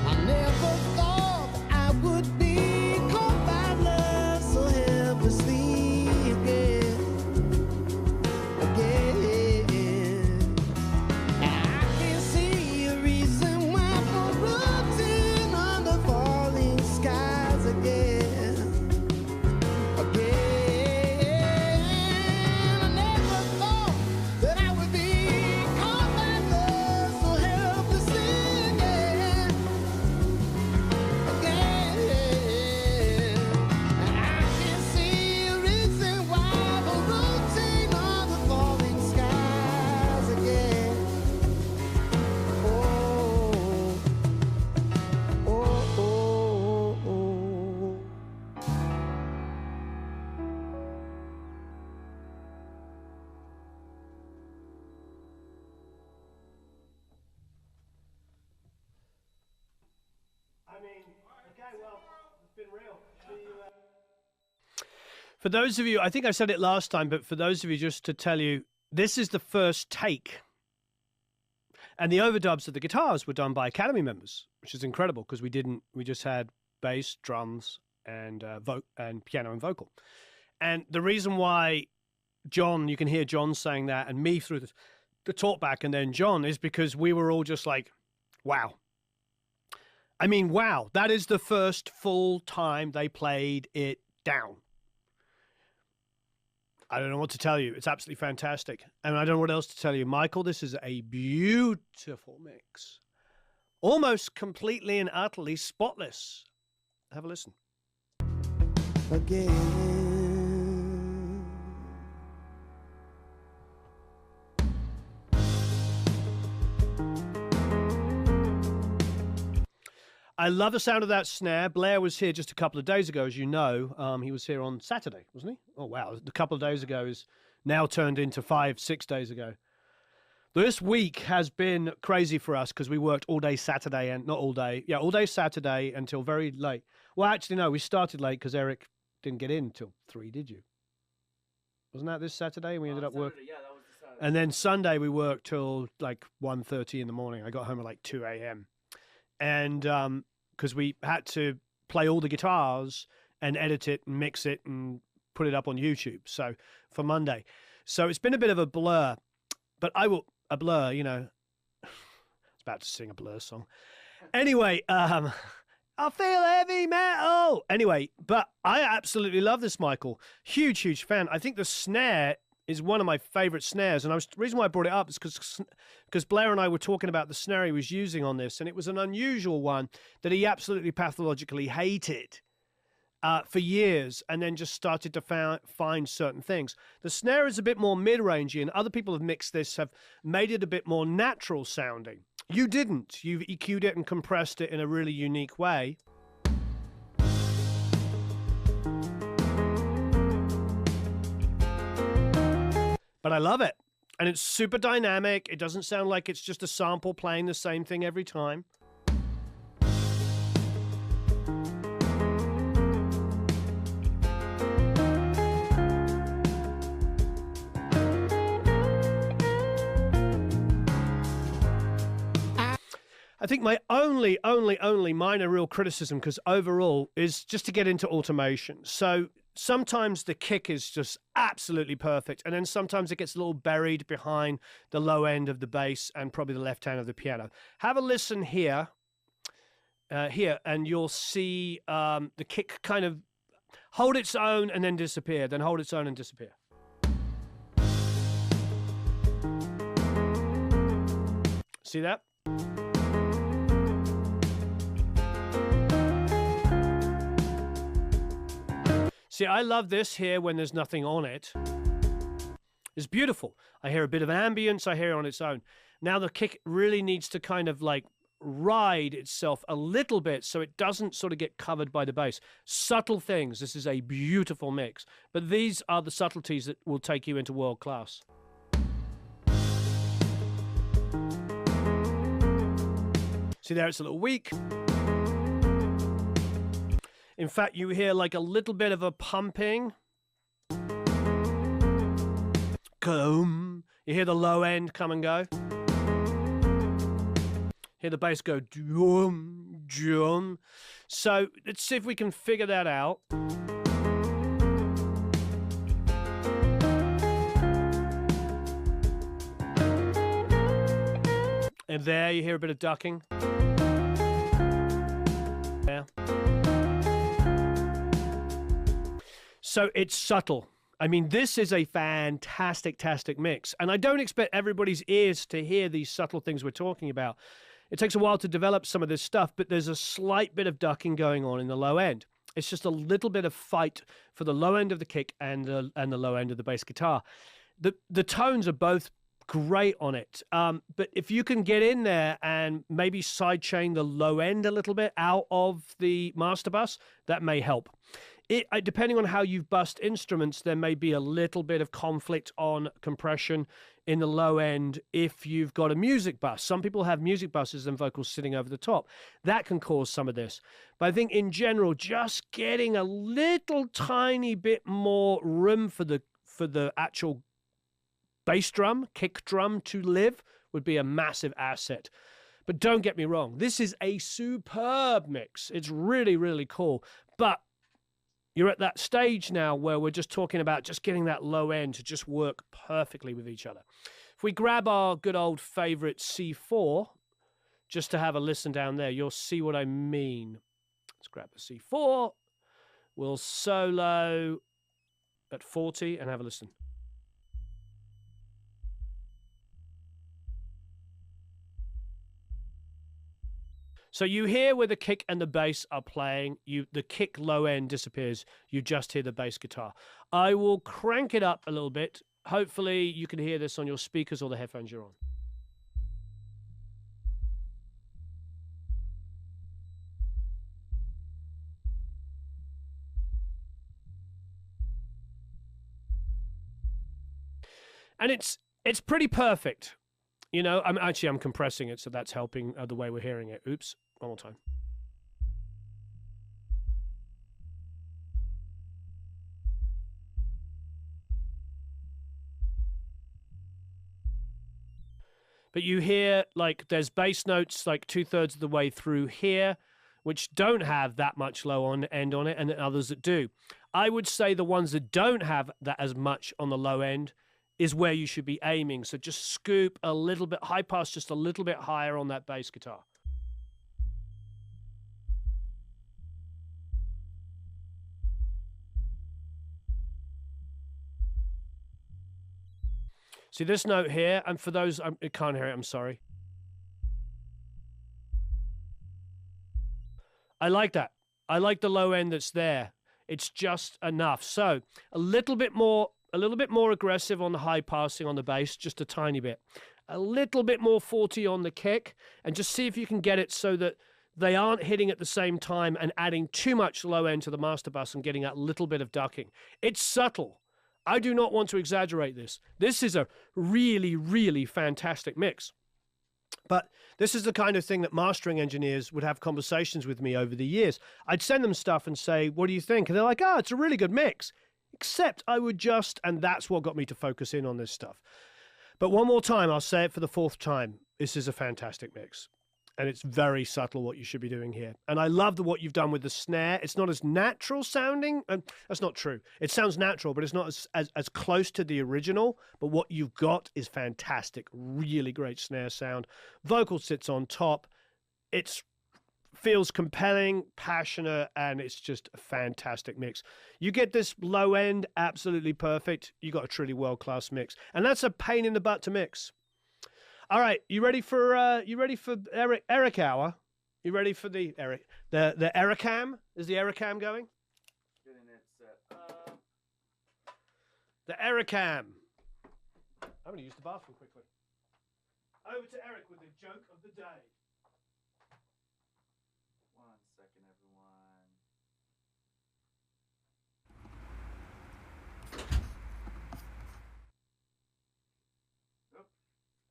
[SPEAKER 4] I never thought I would be caught by love so helplessly again. I can't see a reason why for routine under falling skies again. I never thought that I would be caught by love so helplessly again. I can't see a reason why for routine under falling skies again.
[SPEAKER 1] I mean, okay, well, it's been real. For those of you, I think I said it last time, but for those of you, just to tell you, this is the first take. And the overdubs of the guitars were done by Academy members, which is incredible because we just had bass, drums, and piano and vocal. And the reason why John, you can hear John saying that, and me through the talkback, and then John, is because we were all just like, wow. I mean, wow, that is the first full time they played it down. I don't know what to tell you. It's absolutely fantastic. And I don't know what else to tell you. Michael, this is a beautiful mix. Almost completely and utterly spotless. Have a listen.
[SPEAKER 4] Again.
[SPEAKER 1] I love the sound of that snare. Blair was here just a couple of days ago, as you know. He was here on Saturday, wasn't he? Oh, wow. A couple of days ago is now turned into 5-6 days ago. This week has been crazy for us because we worked all day Saturday and not all day. Yeah, all day Saturday until very late. Well, actually, no, we started late because Eric didn't get in until 3, did you? Wasn't that this Saturday? We ended up working.
[SPEAKER 2] Yeah, that was the Saturday.
[SPEAKER 1] And then Sunday we worked till like 1:30 in the morning. I got home at like 2 a.m. And because we had to play all the guitars and edit it and mix it and put it up on YouTube. So for Monday. So it's been a bit of a blur, but a blur, you know, I was about to sing a Blur song. Anyway, I feel heavy metal. Anyway, but I absolutely love this, Michael. Huge, huge fan. I think the snare is one of my favorite snares. And the reason why I brought it up is because Blair and I were talking about the snare he was using on this, and it was an unusual one that he absolutely pathologically hated for years, and then just started to find certain things. The snare is a bit more mid-rangey, and other people have mixed this, have made it a bit more natural sounding. You didn't. You've EQ'd it and compressed it in a really unique way. But I love it. And it's super dynamic. It doesn't sound like it's just a sample playing the same thing every time. I think my only minor real criticism, because overall, is just to get into automation. So Sometimes the kick is just absolutely perfect, and then sometimes it gets a little buried behind the low end of the bass and probably the left hand of the piano. Have a listen here, and you'll see the kick kind of hold its own and then disappear, then hold its own and disappear. See that? See, I love this here when there's nothing on it. It's beautiful. I hear a bit of ambience, I hear it on its own. Now the kick really needs to kind of like ride itself a little bit so it doesn't sort of get covered by the bass. Subtle things. This is a beautiful mix. But these are the subtleties that will take you into world class. See there, it's a little weak. In fact, you hear like a little bit of a pumping. You hear the low end come and go. Hear the bass go drum, drum. So let's see if we can figure that out. And there you hear a bit of ducking. There. So it's subtle. I mean, this is a fantastic mix. And I don't expect everybody's ears to hear these subtle things we're talking about. It takes a while to develop some of this stuff, but there's a slight bit of ducking going on in the low end. It's just a little bit of fight for the low end of the kick and the low end of the bass guitar. The tones are both great on it. But if you can get in there and maybe sidechain the low end a little bit out of the master bus, that may help. Depending on how you've bussed instruments, there may be a little bit of conflict on compression in the low end if you've got a music bus. Some people have music buses and vocals sitting over the top. That can cause some of this. But I think in general, just getting a little tiny bit more room for the actual bass drum, kick drum to live would be a massive asset. But don't get me wrong, this is a superb mix. It's really, really cool. But you're at that stage now where we're just talking about just getting that low end to just work perfectly with each other. If we grab our good old favorite C4, just to have a listen down there, you'll see what I mean. Let's grab the C4. We'll solo at 40 and have a listen. So you hear where the kick and the bass are playing, the kick low end disappears, you just hear the bass guitar. I will crank it up a little bit. Hopefully you can hear this on your speakers or the headphones you're on. And it's pretty perfect. You know, I'm compressing it, so that's helping the way we're hearing it. Oops, one more time. But you hear, like, there's bass notes like 2/3 of the way through here, which don't have that much low end on it, and others that do. I would say the ones that don't have that as much on the low end is where you should be aiming. So just scoop a little bit, high pass just a little bit higher on that bass guitar. See this note here, and for those who can't hear it, I'm sorry. I like that. I like the low end that's there. It's just enough. So a little bit more aggressive on the high passing on the bass, just a tiny bit. A little bit more 40 on the kick, and just see if you can get it so that they aren't hitting at the same time and adding too much low end to the master bus and getting that little bit of ducking. It's subtle. I do not want to exaggerate this. This is a really, really fantastic mix. But this is the kind of thing that mastering engineers would have conversations with me over the years. I'd send them stuff and say, what do you think? And they're like, it's a really good mix. Except I would just, and that's what got me to focus in on this stuff. But one more time, I'll say it for the 4th time. This is a fantastic mix. and it's very subtle what you should be doing here. And I love what you've done with the snare. It's not as natural sounding, and that's not true. It sounds natural, but it's not as close to the original. But what you've got is fantastic, really great snare sound. Vocal sits on top. It's feels compelling, passionate, and it's just a fantastic mix. You get this low end, absolutely perfect. You got a truly world-class mix, and that's a pain in the butt to mix. All right, you ready for Eric Hour? You ready for the Ericam? Is the Ericam going?
[SPEAKER 2] Getting it set up.
[SPEAKER 1] The Ericam. I'm gonna use the bathroom quickly. Over to Eric with the joke of the day.
[SPEAKER 2] 1 second, everyone. Nope.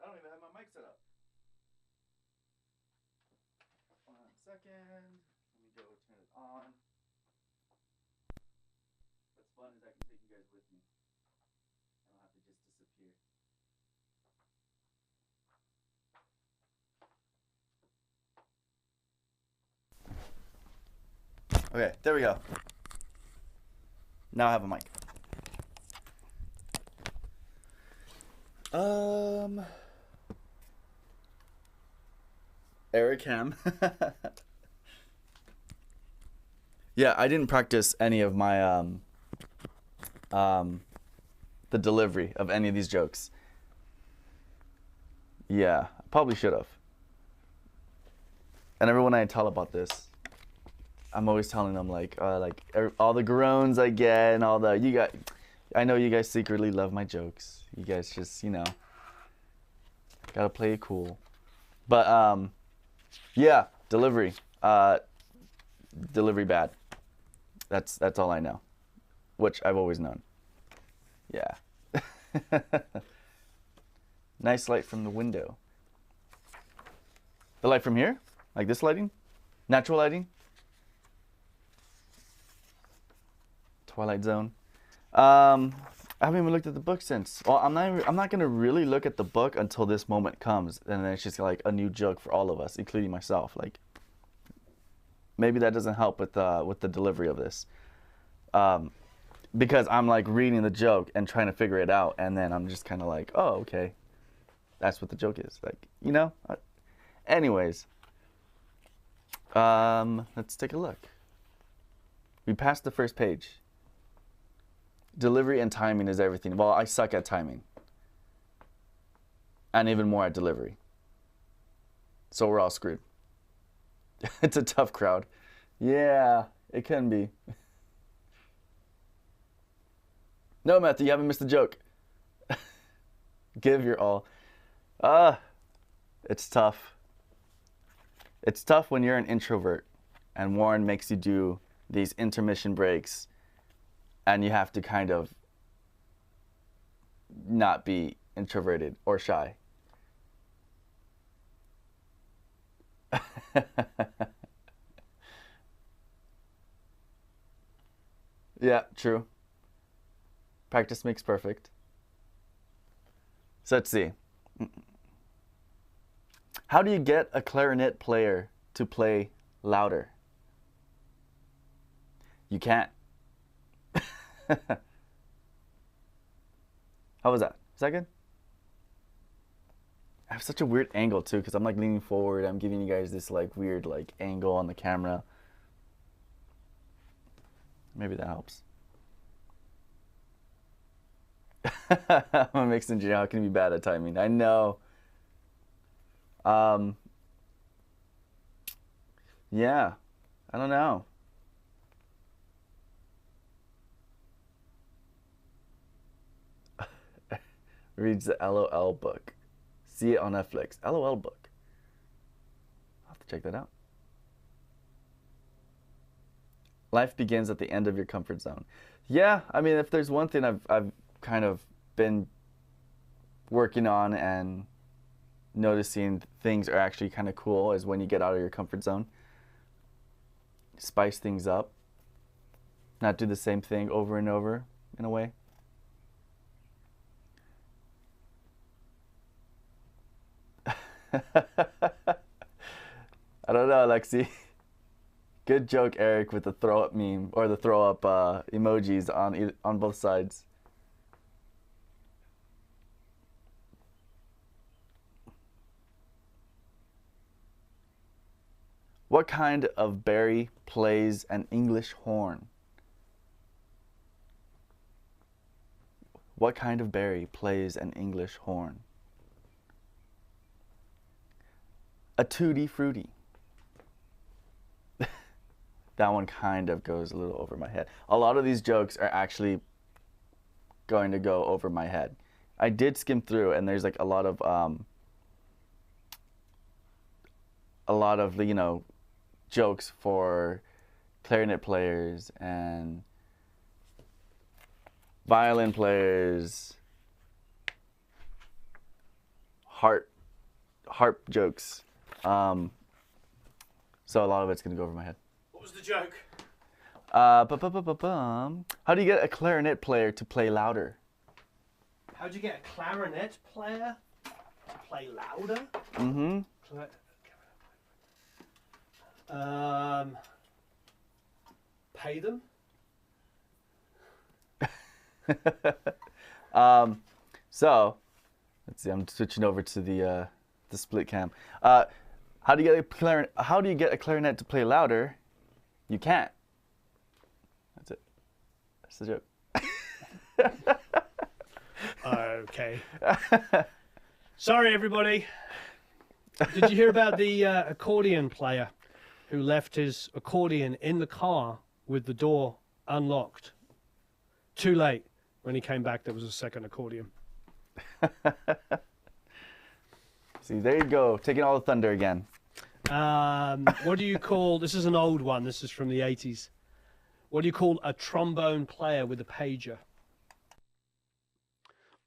[SPEAKER 2] I don't even have my mic set up. 1 second. Let me go turn it on. What's fun is I can take you guys with me. I don't have to just disappear. Okay, there we go. Now I have a mic. Ericam. Yeah, I didn't practice any of my the delivery of any of these jokes. Yeah, I probably should have. And everyone I tell about this, I'm always telling them all the groans I get and all the I know you guys secretly love my jokes. You guys just, gotta play it cool. But yeah, delivery bad. That's all I know, which I've always known. Yeah. Nice light from the window. The light from here, like this lighting, natural lighting. Twilight Zone. I haven't even looked at the book since. Well, I'm not gonna really look at the book until this moment comes, and then it's just like a new joke for all of us, including myself. Like, maybe that doesn't help with the delivery of this, because I'm like reading the joke and trying to figure it out, and then I'm just kind of like, oh, okay, that's what the joke is. Like, Anyways, let's take a look. We passed the first page. Delivery and timing is everything. Well, I suck at timing. And even more at delivery. So we're all screwed. It's a tough crowd. Yeah, it can be. No, Matthew, you haven't missed a joke. Give your all. It's tough. It's tough when you're an introvert and Warren makes you do these intermission breaks and you have to kind of not be introverted or shy. Yeah, true. Practice makes perfect. So let's see. How do you get a clarinet player to play louder? You can't. How was that? Is that good? I have such a weird angle too, because I'm like leaning forward. I'm giving you guys this like weird like angle on the camera. Maybe that helps. I'm a mixed engineer. How can you be bad at timing? I know. Yeah, I don't know. Reads the LOL book. See it on Netflix. LOL book. I'll have to check that out. Life begins at the end of your comfort zone. Yeah, I mean, if there's one thing I've kind of been working on and noticing things are actually kind of cool is when you get out of your comfort zone. Spice things up. Not do the same thing over and over, in a way. Lexi. Good joke, Eric, with the throw up meme or the throw up emojis on both sides. What kind of berry plays an English horn? What kind of berry plays an English horn? A tutti frutti. That one kind of goes a little over my head. A lot of these jokes are actually going to go over my head. I did skim through, and there's like a lot of you know, jokes for clarinet players and violin players, harp jokes. So a lot of it's gonna go over my head.
[SPEAKER 1] What was the joke?
[SPEAKER 2] How do you get a clarinet player to play louder?
[SPEAKER 1] How do you get a clarinet player to play louder?
[SPEAKER 2] Mm-hmm.
[SPEAKER 1] Pay them?
[SPEAKER 2] So, let's see. I'm switching over to the split cam. How do you get a clarinet to play louder? You can't. That's it. That's the joke.
[SPEAKER 1] Okay. Sorry, everybody. Did you hear about the accordion player who left his accordion in the car with the door unlocked? Too late. When he came back, there was a second accordion.
[SPEAKER 2] See, there you go. Taking all the thunder again.
[SPEAKER 1] What do you call... This is an old one. This is from the 80s. What do you call a trombone player with a pager?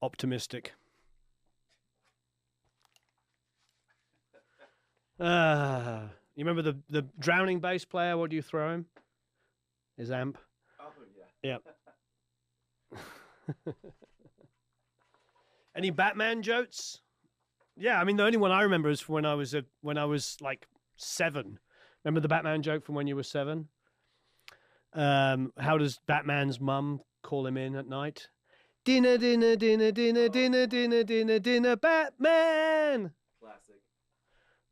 [SPEAKER 1] Optimistic. You remember the drowning bass player? What do you throw him? His amp.
[SPEAKER 2] Oh, yeah.
[SPEAKER 1] Yep. Any Batman jokes? Yeah, I mean the only one I remember is from when I was like 7. Remember the Batman joke from when you were 7? How does Batman's mum call him in at night? Dinner, dinner, dinner, dinner, dinner, dinner, dinner, dinner, Batman.
[SPEAKER 2] Classic.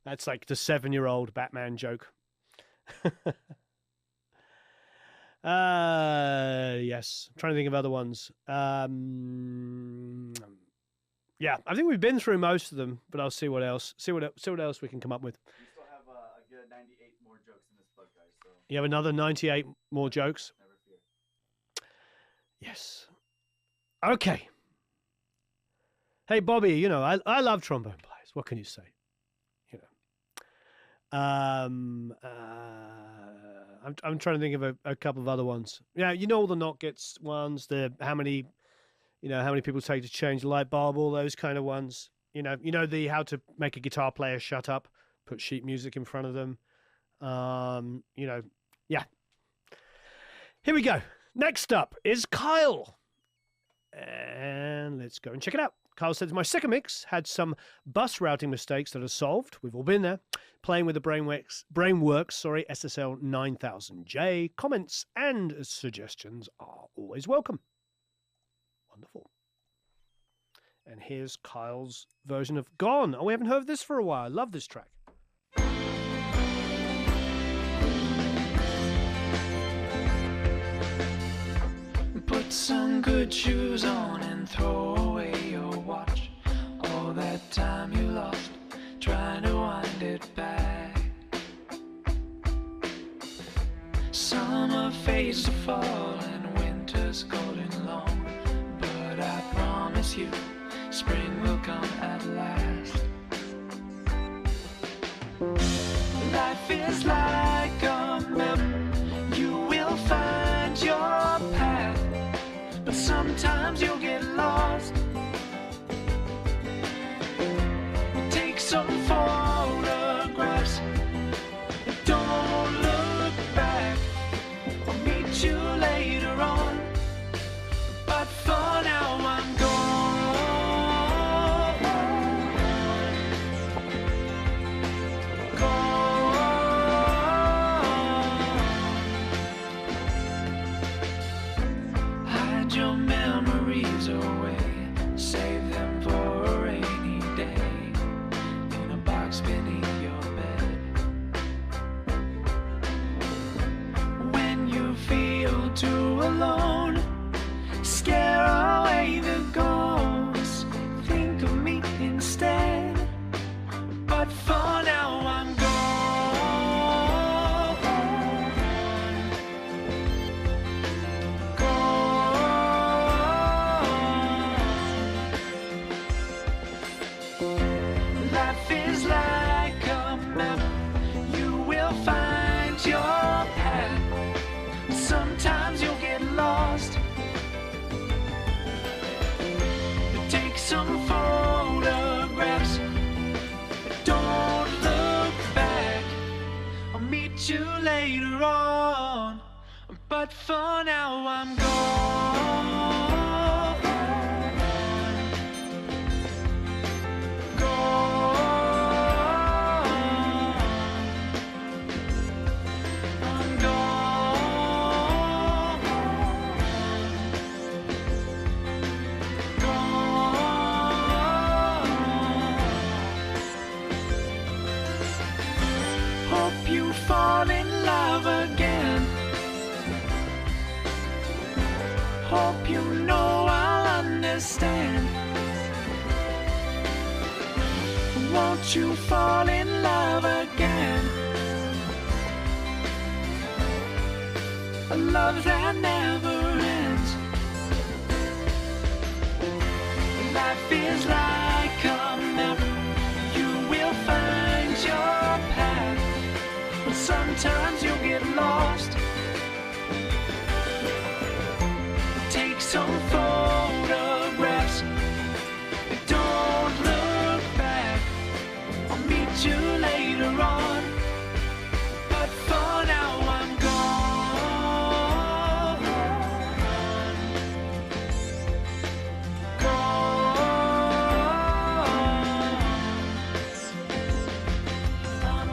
[SPEAKER 1] That's like the 7-year-old Batman joke. Yes. I'm trying to think of other ones. Yeah, I think we've been through most of them, but I'll see what else. See what else we can come up with.
[SPEAKER 2] We still have a good 98 more jokes in this book, guys. So
[SPEAKER 1] You have another 98 more jokes?
[SPEAKER 2] never fear.
[SPEAKER 1] Yes. Okay. Hey, Bobby, you know, I love trombone players. What can you say? You know. I'm trying to think of a couple of other ones. Yeah, you know all the not gets ones, the how many people take to change the light bulb, all those kind of ones. You know the how to make a guitar player shut up, put sheet music in front of them. Yeah. Here we go. Next up is Kyle. And let's go and check it out. Kyle says, my second mix had some bus routing mistakes that are solved. We've all been there. Playing with the BrainWorks SSL 9000J. Comments and suggestions are always welcome. Wonderful. And here's Kyle's version of Gone. Oh, we haven't heard this for a while. I love this track.
[SPEAKER 4] Put some good shoes on and throw away your watch. All that time you lost trying to wind it back. Summer fades to fall and winter's cold and long, but I promise you spring will come at last. Life is like a map. You will find your path, but sometimes you'll get lost. Take some photographs, don't look back. I'll meet you later on, but for now I'm gone. hide your memories away. Save them for a rainy day in a box beneath your bed. When you feel too alone, scare away the ghosts. Think of me instead. But for now I'm gone. Life is like a map. You will find your path. Sometimes you'll get lost. Take some photographs. Don't look back. I'll meet you later on. But for now I'm gone. Hope you fall in love again. Hope you know I'll understand. Won't you fall in love again? A love that never ends. Life is like a map. You will find your path. But sometimes you'll get lost. Take some photographs. Don't look back. I'll meet you later on. But for now I'm gone. I'm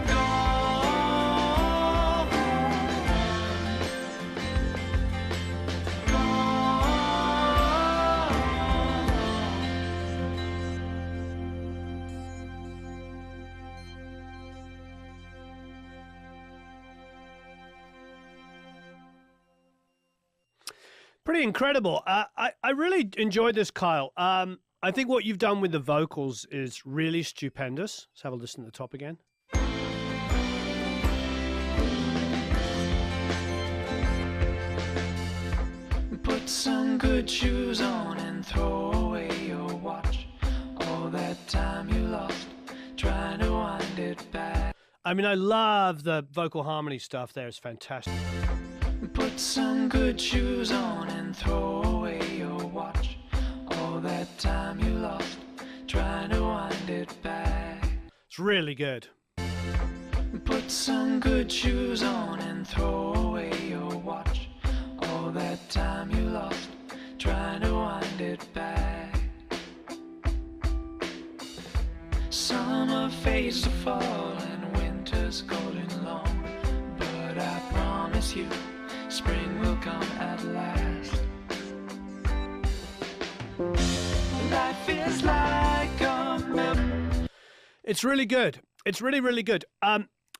[SPEAKER 1] Pretty incredible. I really enjoyed this, Kyle. I think what you've done with the vocals is really stupendous. Let's have a listen to the top again.
[SPEAKER 4] Put some good shoes on and throw away your watch. All that time you lost trying to wind it back.
[SPEAKER 1] I mean, I love the vocal harmony stuff there. It's fantastic.
[SPEAKER 4] Put some good shoes on and throw away your watch. All that time you lost trying to wind it back.
[SPEAKER 1] It's really good.
[SPEAKER 4] Put some good shoes on and throw away your watch. All that time you lost trying to wind it back. Summer fades to fall and winter's cold and long, but I promise you spring will come at last. Life is like a map.
[SPEAKER 1] It's really good. It's really, really good.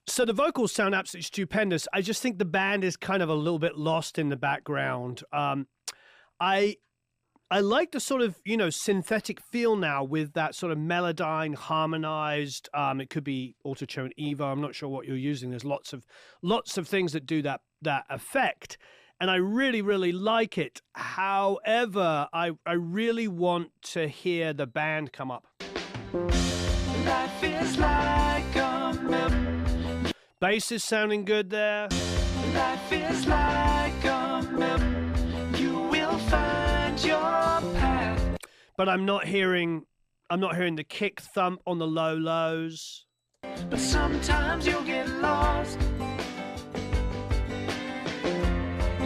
[SPEAKER 1] So the vocals sound absolutely stupendous. I just think the band is kind of a little bit lost in the background. I like the sort of, synthetic feel now with that sort of Melodyne harmonized. It could be Autotune Evo. I'm not sure what you're using. There's lots of things that do that effect. And I really, really like it. However, I really want to hear the band come up.
[SPEAKER 4] Life is like a map.
[SPEAKER 1] Bass is sounding good there.
[SPEAKER 4] Life is like a map. You will find your path.
[SPEAKER 1] But I'm not hearing the kick thump on the low lows.
[SPEAKER 4] But sometimes you'll get lost.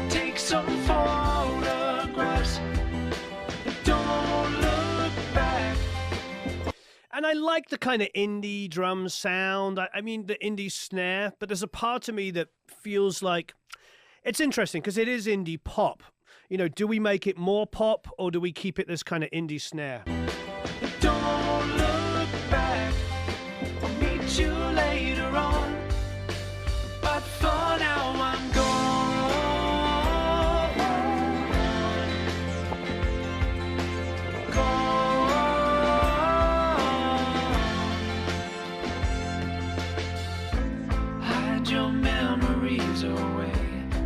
[SPEAKER 4] Take some photographs. Don't look back.
[SPEAKER 1] And I like the kind of indie drum sound. I mean, the indie snare. But there's a part of me that feels like it's interesting because it is indie pop. You know, do we make it more pop or do we keep it this kind of indie snare?
[SPEAKER 4] Don't look back. I'll meet you later on. But for now I'm gone. Hide your memories away.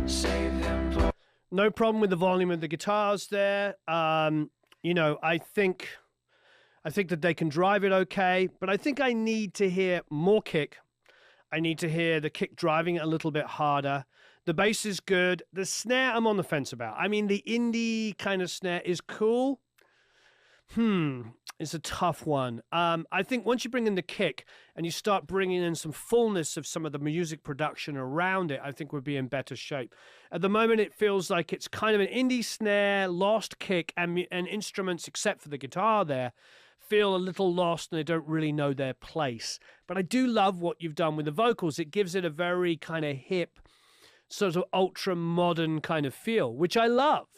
[SPEAKER 4] Save them for
[SPEAKER 1] No problem with the volume of the guitars there. You know, I think that they can drive it okay, but I think I need to hear more kick. I need to hear the kick driving it a little bit harder. The bass is good. The snare, I'm on the fence about. I mean, the indie kind of snare is cool. It's a tough one. I think once you bring in the kick and you start bringing in some fullness of some of the music production around it, I think we'll be in better shape. At the moment, it feels like it's kind of an indie snare, lost kick, and instruments, except for the guitar there, feel a little lost and they don't really know their place. But I do love what you've done with the vocals. It gives it a very kind of hip, sort of ultra modern kind of feel, which I love.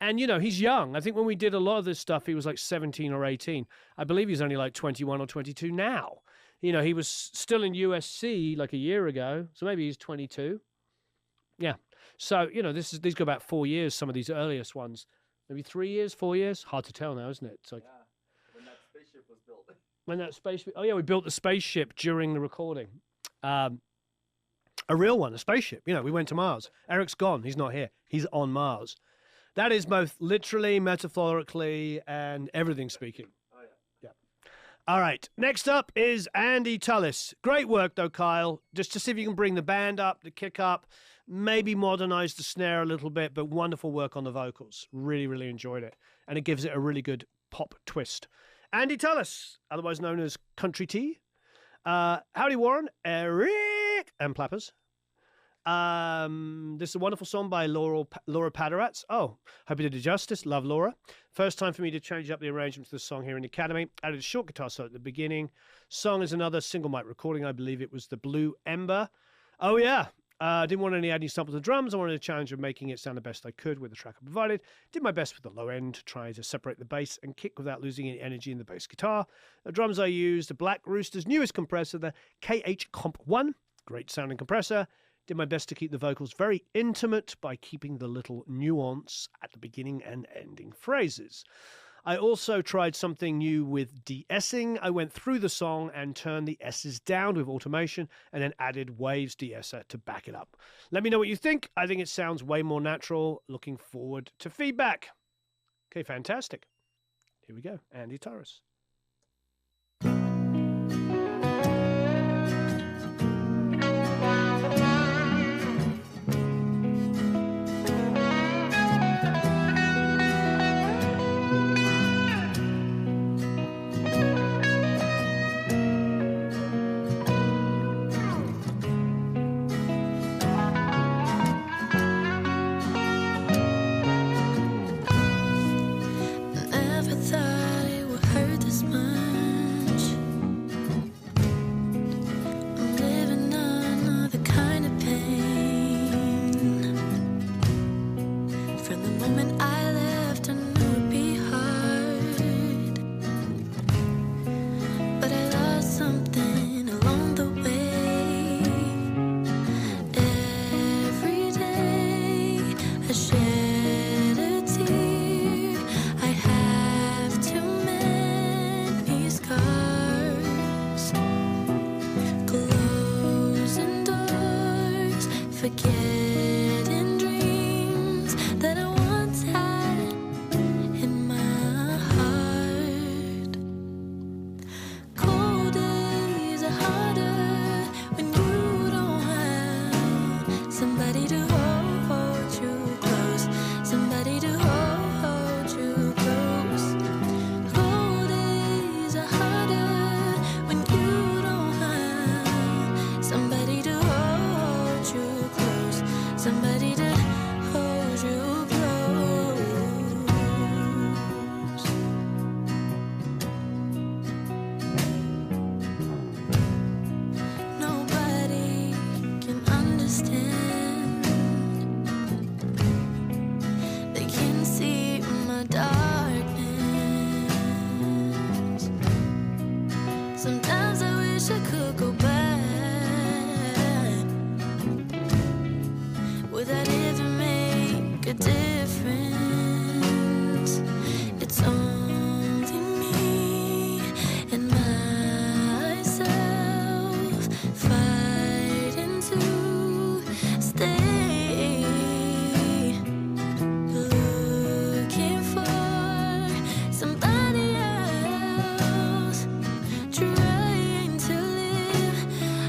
[SPEAKER 1] And, you know, he's young. I think when we did a lot of this stuff, he was like 17 or 18. I believe he's only like 21 or 22 now. You know, he was still in USC like a year ago. So maybe he's 22. Yeah. So, you know, these go about 4 years, some of these earliest ones. Maybe 3 years, 4 years. Hard to tell now, isn't it? It's like,
[SPEAKER 2] When that spaceship was built.
[SPEAKER 1] when that spaceship, oh yeah, we built the spaceship during the recording. A real one, a spaceship. You know, we went to Mars. Eric's gone. He's not here. He's on Mars. That is both literally, metaphorically, and everything speaking. Oh, yeah. All right. Next up is Andy Tullis. Great work, though, Kyle. Just to see if you can bring the band up, the kick up, maybe modernize the snare a little bit, but wonderful work on the vocals. Really, really enjoyed it. And it gives it a really good pop twist. Andy Tullis, otherwise known as Country T. Howdy Warren, Eric, and Plappers. This is a wonderful song by Laura Paderatz. Oh, hope you did it justice. Love Laura. First time for me to change up the arrangement of the song here in the Academy. Added a short guitar solo at the beginning. Song is another single mic recording. I believe it was the Blue Ember. Oh, yeah. Didn't want to add any samples of drums. I wanted a challenge of making it sound the best I could with the track I provided. Did my best with the low end, trying to separate the bass and kick without losing any energy in the bass guitar. The drums I used, the Black Rooster's newest compressor, the KH Comp 1. Great sounding compressor. Did my best to keep the vocals very intimate by keeping the little nuance at the beginning and ending phrases. I also tried something new with de-essing. I went through the song and turned the S's down with automation and then added Waves de-esser to back it up. Let me know what you think. I think it sounds way more natural. Looking forward to feedback. Okay, fantastic. Here we go. Andy Tullis.
[SPEAKER 3] Never thought it would hurt to darkness. Sometimes I wish I could go back. Would that even make a difference? It's only me and myself fighting to stay. Looking for somebody else, trying to live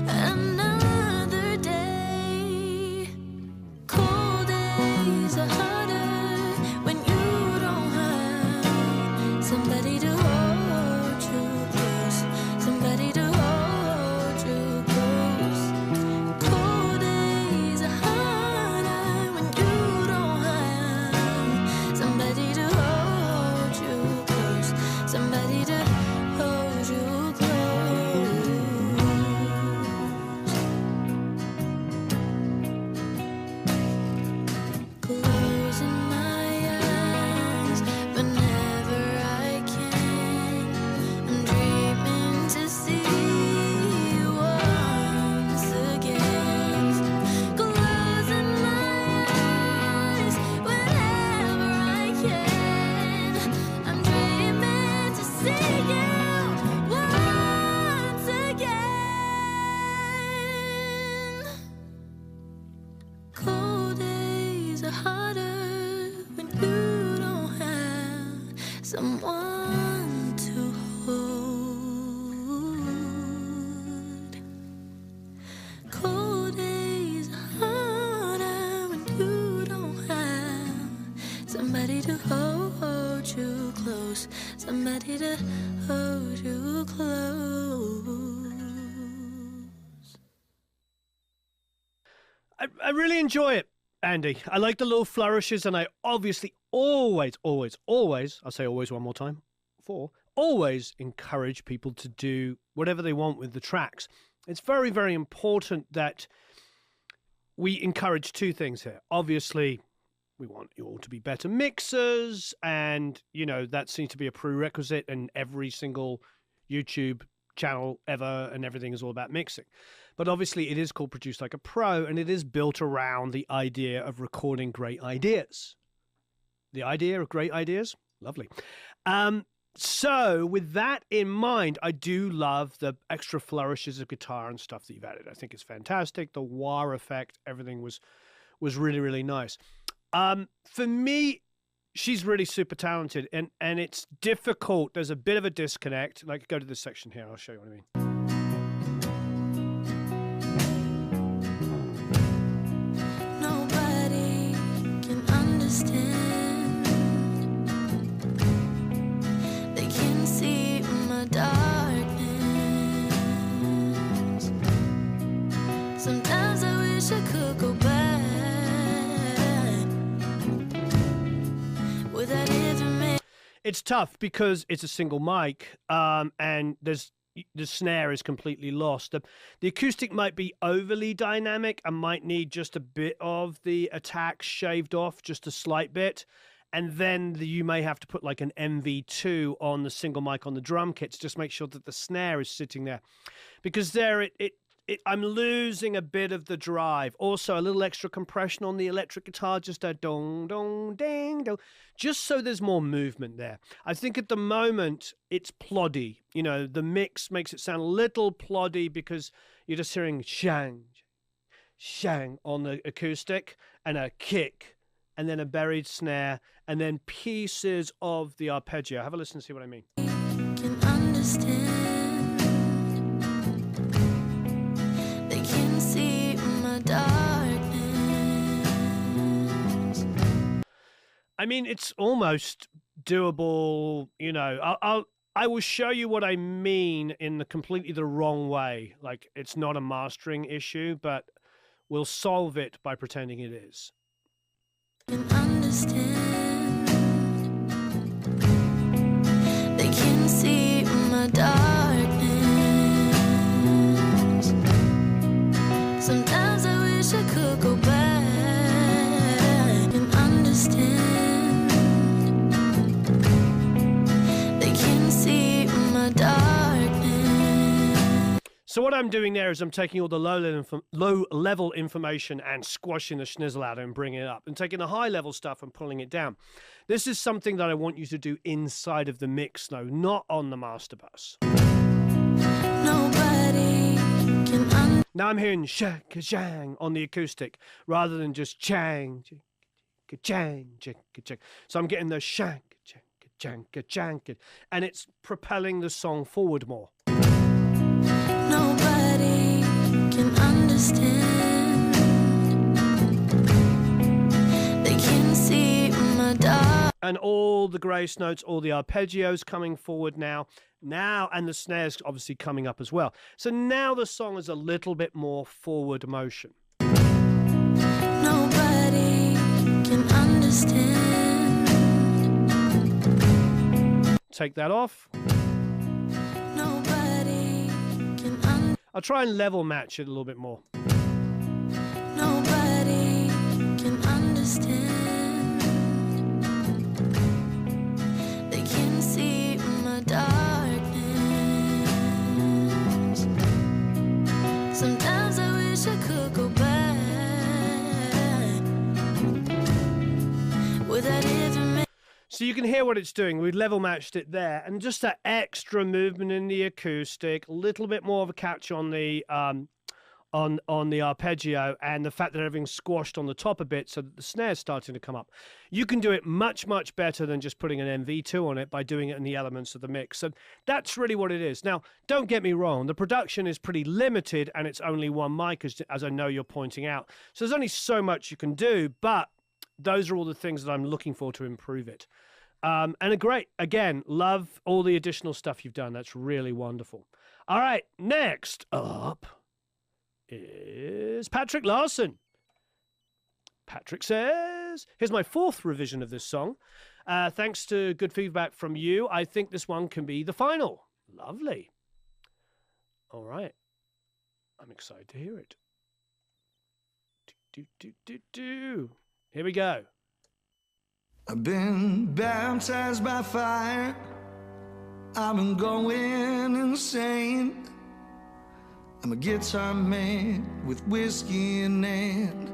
[SPEAKER 3] another day. Cold days are harder when you don't have somebody to hold you close, somebody to hold you close. Cold days are harder when you don't have somebody to hold you close, somebody to hold you close. Closing my eyes whenever I can. I'm dreaming to see you once again. Closing my eyes whenever I can. I'm dreaming to see you once again. Cold days are harder when you don't have someone to hold. Cold days are harder when you don't have somebody to hold you close, somebody to hold you close.
[SPEAKER 1] I really enjoy it, Andy. I like the little flourishes, and I obviously always, I'll say always one more time, always encourage people to do whatever they want with the tracks. It's very, very important that we encourage two things here. Obviously, we want you all to be better mixers, and, you know, that seems to be a prerequisite in every single YouTube channel ever, and everything is all about mixing. But obviously it is called Produce Like a Pro, and it is built around the idea of recording great ideas. The idea of great ideas? Lovely. So with that in mind, I do love the extra flourishes of guitar and stuff that you've added. I think it's fantastic. The wah effect, everything was really, really nice. For me, she's really super talented, and it's difficult. There's a bit of a disconnect. Like, go to this section here. I'll show you what I mean.
[SPEAKER 3] Nobody can understand. They can see my darkness. Sometimes I wish I could go back. Would that even make
[SPEAKER 1] It's tough because it's a single mic, and the snare is completely lost. The acoustic might be overly dynamic and might need just a bit of the attack shaved off, just a slight bit. And then you may have to put like an MV2 on the single mic on the drum kits, just make sure that the snare is sitting there. Because there, I'm losing a bit of the drive. Also, a little extra compression on the electric guitar, just a dong, dong, ding, dong, just so there's more movement there. I think at the moment, it's ploddy. You know, the mix makes it sound a little ploddy because you're just hearing shang, shang on the acoustic, and a kick, and then a buried snare, and then pieces of the arpeggio. Have a listen and see what I mean.
[SPEAKER 3] can understand? They can see my darkness.
[SPEAKER 1] I mean, it's almost doable. You know, I will show you what I mean in completely the wrong way. Like, it's not a mastering issue, but we'll solve it by pretending it is.
[SPEAKER 3] Can understand. They can see my darkness. Sometimes I wish I could go back and understand.
[SPEAKER 1] So what I'm doing there is I'm taking all the low-level information and squashing the schnizzle out and bringing it up, and taking the high-level stuff and pulling it down. This is something that I want you to do inside of the mix, though, not on the master bus.
[SPEAKER 3] Nobody can
[SPEAKER 1] Now I'm hearing shang on the acoustic rather than just chang, chang, chang. So I'm getting the shang, chang, and it's propelling the song forward more.
[SPEAKER 3] Nobody can understand. They can see my dark.
[SPEAKER 1] And all the grace notes, all the arpeggios coming forward now, and the snares obviously coming up as well. So now the song is a little bit more forward motion.
[SPEAKER 3] Nobody can understand.
[SPEAKER 1] Take that off.
[SPEAKER 3] Nobody can
[SPEAKER 1] I'll try and level match it a little bit more.
[SPEAKER 3] Nobody can understand. They can see my darkness. Sometimes I wish I could go back without even.
[SPEAKER 1] So you can hear what it's doing. We've level matched it there, and just that extra movement in the acoustic, a little bit more of a catch on the on the arpeggio, and the fact that everything's squashed on the top a bit so that the snare's starting to come up. You can do it much, much better than just putting an MV2 on it by doing it in the elements of the mix. So that's really what it is. Now, don't get me wrong. The production is pretty limited, and it's only one mic, as I know you're pointing out. So there's only so much you can do, but those are all the things that I'm looking for to improve it. And again, love all the additional stuff you've done. That's really wonderful. All right, next up is Patrick Larson. Patrick says, here's my 4th revision of this song. Thanks to good feedback from you, I think this one can be the final. Lovely. All right. I'm excited to hear it. Here we go.
[SPEAKER 4] I've been baptized by fire. I've been going insane. I'm a guitar man with whiskey in hand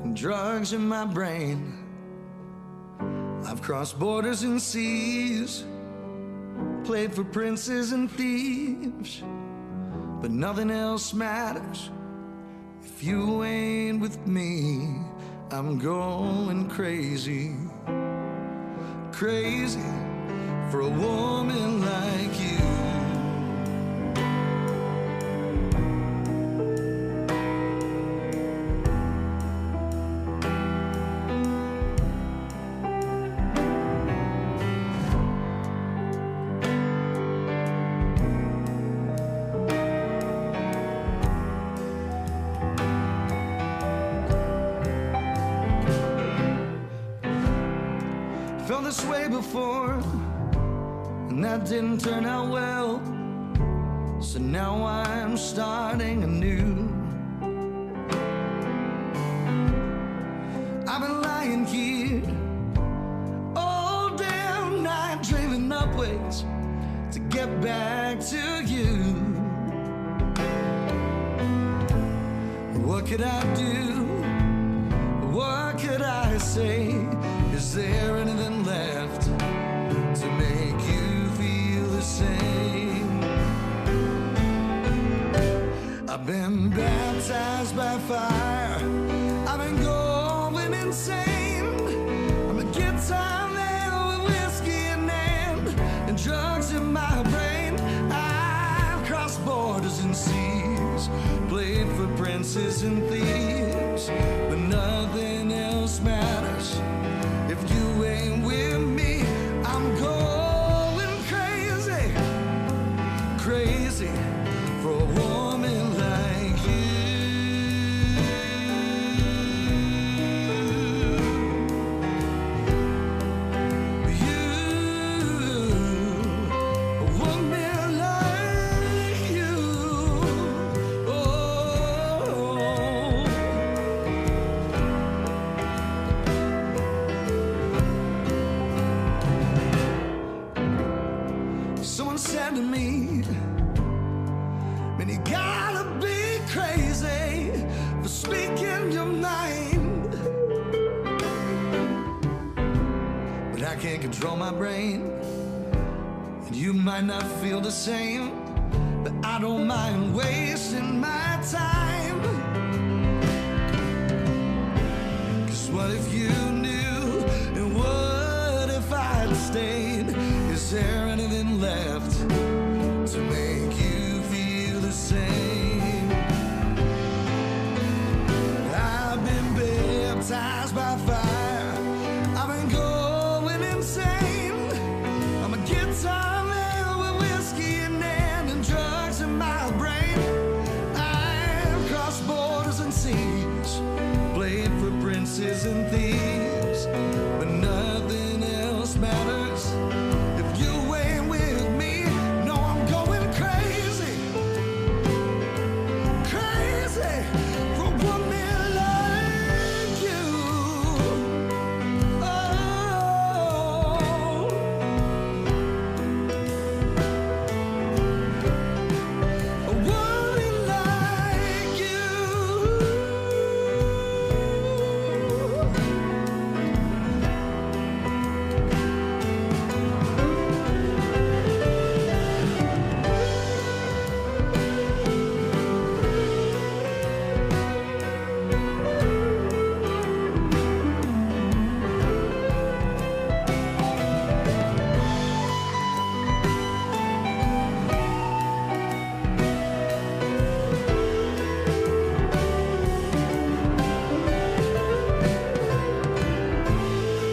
[SPEAKER 4] and drugs in my brain. I've crossed borders and seas, played for princes and thieves, but nothing else matters if you ain't with me. I'm going crazy, crazy for a woman like you. Felt this way before, and that didn't turn out well. So now I'm starting anew. I've been lying here all damn night, dreaming up ways to get back to you. What could I do? What could I say? Is there anything left to make you feel the same? I've been baptized by fire. I've been going insane. I'm a guitar man with whiskey in hand and drugs in my brain. I've crossed borders and seas, played for princes and thieves, but nothing else matters if you ain't with me. I'm going crazy, crazy for a woman like you. A woman like you. Oh.
[SPEAKER 5] but I can't control my brain. And you might not feel the same, but I don't mind wasting my time. 'Cause what if you knew, and what if I'd stayed? Is there anything left to make you feel the same? I've been baptized by fire, I've been going insane. I'm a guitar man with whiskey in hand and drugs in my brain. I've crossed borders and seas, played for princes and thieves, but nothing else matters if you ain't with me. No, I'm going crazy, crazy for a woman like you. Oh, a woman like you.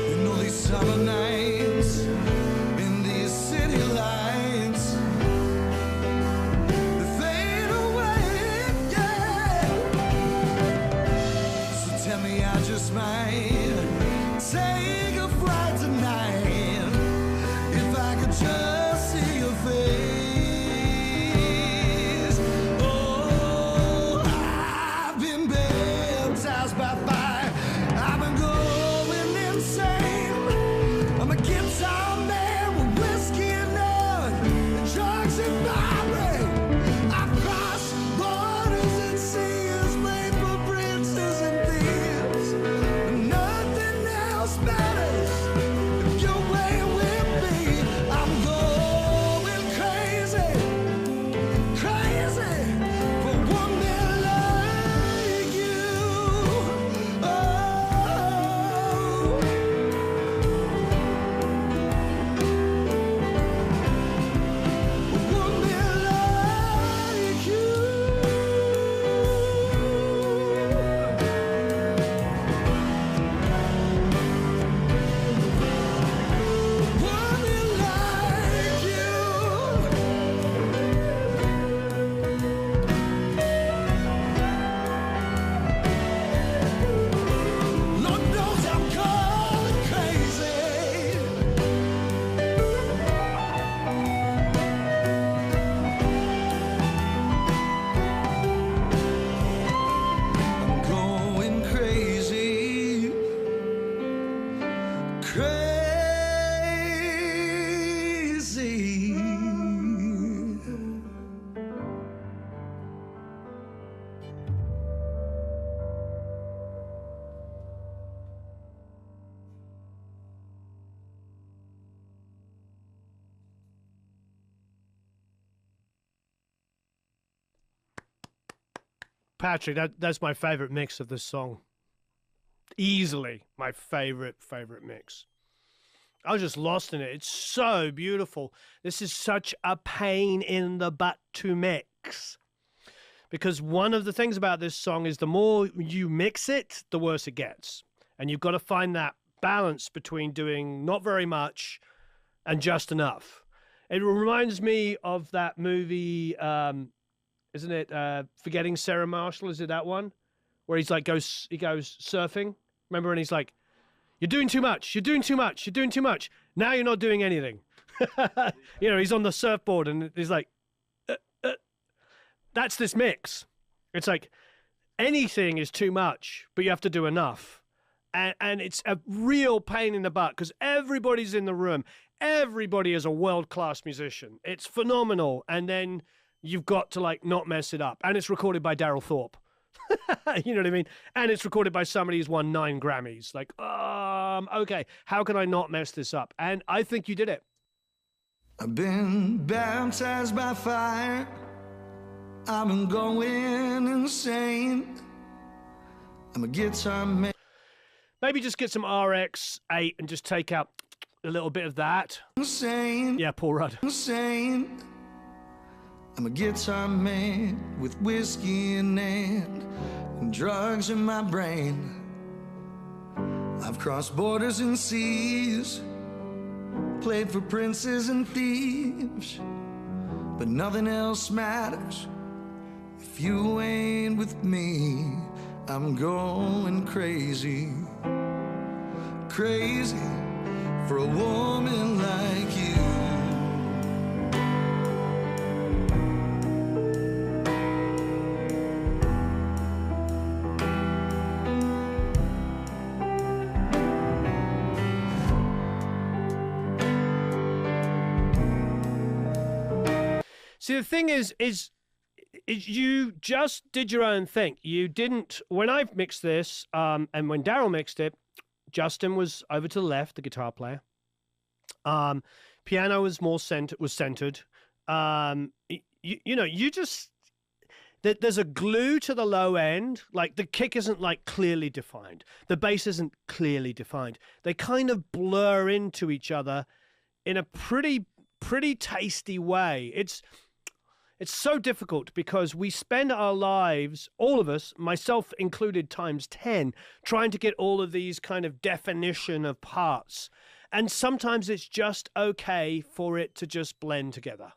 [SPEAKER 5] You know these summer nights in these city lights, they fade away, yeah. So tell me I just might take a flight tonight if I could just see your face. Oh, I've been baptized by fire, I've been going insane. I'm a guitar man with whiskey and love and drugs in my brain. I've crossed borders and seas, played for princes and thieves, but nothing else matters if you're way with me. I'm going crazy, crazy for a woman like you. Oh, a woman like you. Woman like you. Lord knows I'm going crazy. I'm going crazy, crazy.
[SPEAKER 1] Patrick, that's my favorite mix of this song. Easily my favorite mix. I was just lost in it. It's so beautiful. This is such a pain in the butt to mix. Because one of the things about this song is the more you mix it, the worse it gets. And you've got to find that balance between doing not very much and just enough. It reminds me of that movie, isn't it? Forgetting Sarah Marshall, is it that one? Where he goes surfing. Remember, and he's like, "You're doing too much. You're doing too much. You're doing too much. Now you're not doing anything." He's on the surfboard and he's like, that's this mix. It's like anything is too much, but you have to do enough. And it's a real pain in the butt because everybody's in the room. Everybody is a world-class musician. It's phenomenal. And then you've got to not mess it up. And it's recorded by Daryl Thorpe. You know what I mean? And it's recorded by somebody who's won 9 Grammys. Like, okay, how can I not mess this up? And I think you did it.
[SPEAKER 5] I've been baptized by fire. I've been going insane. I'm a guitar man.
[SPEAKER 1] Maybe just get some RX-8 and just take out a little bit of that.
[SPEAKER 5] Insane.
[SPEAKER 1] Yeah, Paul Rudd.
[SPEAKER 5] Insane. I'm a guitar man with whiskey in hand and drugs in my brain. I've crossed borders and seas, played for princes and thieves, but nothing else matters if you ain't with me. I'm going crazy, crazy for a woman like you.
[SPEAKER 1] See, the thing is you just did your own thing. You didn't, when I mixed this, and when Daryl mixed it, Justin was over to the left, the guitar player. Piano was more centered. You just, there's a glue to the low end. Like the kick isn't like clearly defined. The bass isn't clearly defined. They kind of blur into each other in a pretty tasty way. It's so difficult because we spend our lives, all of us, myself included times 10, trying to get all of these kind of definition of parts. And sometimes it's just okay for it to just blend together.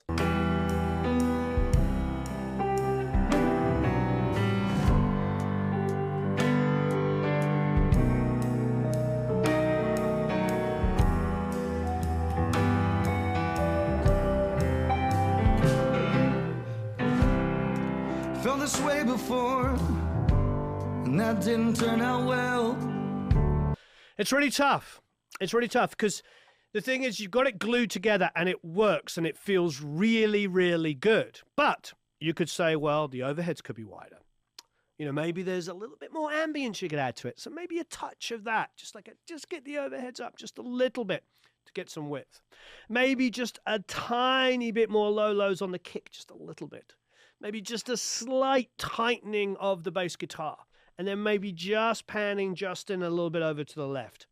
[SPEAKER 5] Felt this way before, and that didn't turn out well.
[SPEAKER 1] It's really tough. It's really tough because the thing is you've got it glued together and it works and it feels really, really good. But you could say, well, the overheads could be wider. You know, maybe there's a little bit more ambience you could add to it. So maybe a touch of that, just get the overheads up just a little bit to get some width. Maybe just a tiny bit more low lows on the kick, just a little bit. Maybe just a slight tightening of the bass guitar. And then maybe just panning Justin a little bit over to the left.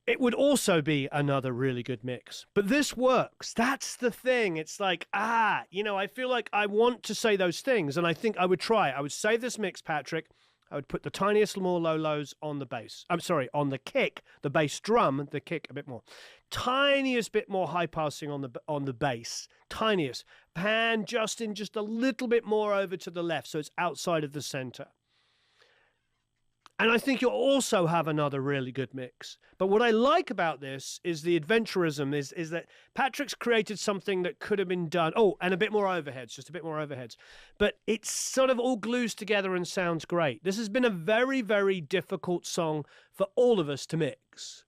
[SPEAKER 1] It would also be another really good mix. But this works. That's the thing. It's like, I feel like I want to say those things. And I think I would try. I would save this mix, Patrick. I would put the tiniest more low lows on the bass. I'm sorry, on the kick, the bass drum, the kick a bit more. Tiniest bit more high passing on the bass. Tiniest. Pan Justin just a little bit more over to the left so it's outside of the center. And I think you'll also have another really good mix. But what I like about this is the adventurism is that Patrick's created something that could have been done. Oh, and a bit more overheads, just a bit more overheads. But it sort of all glues together and sounds great. This has been a very, very difficult song for all of us to mix.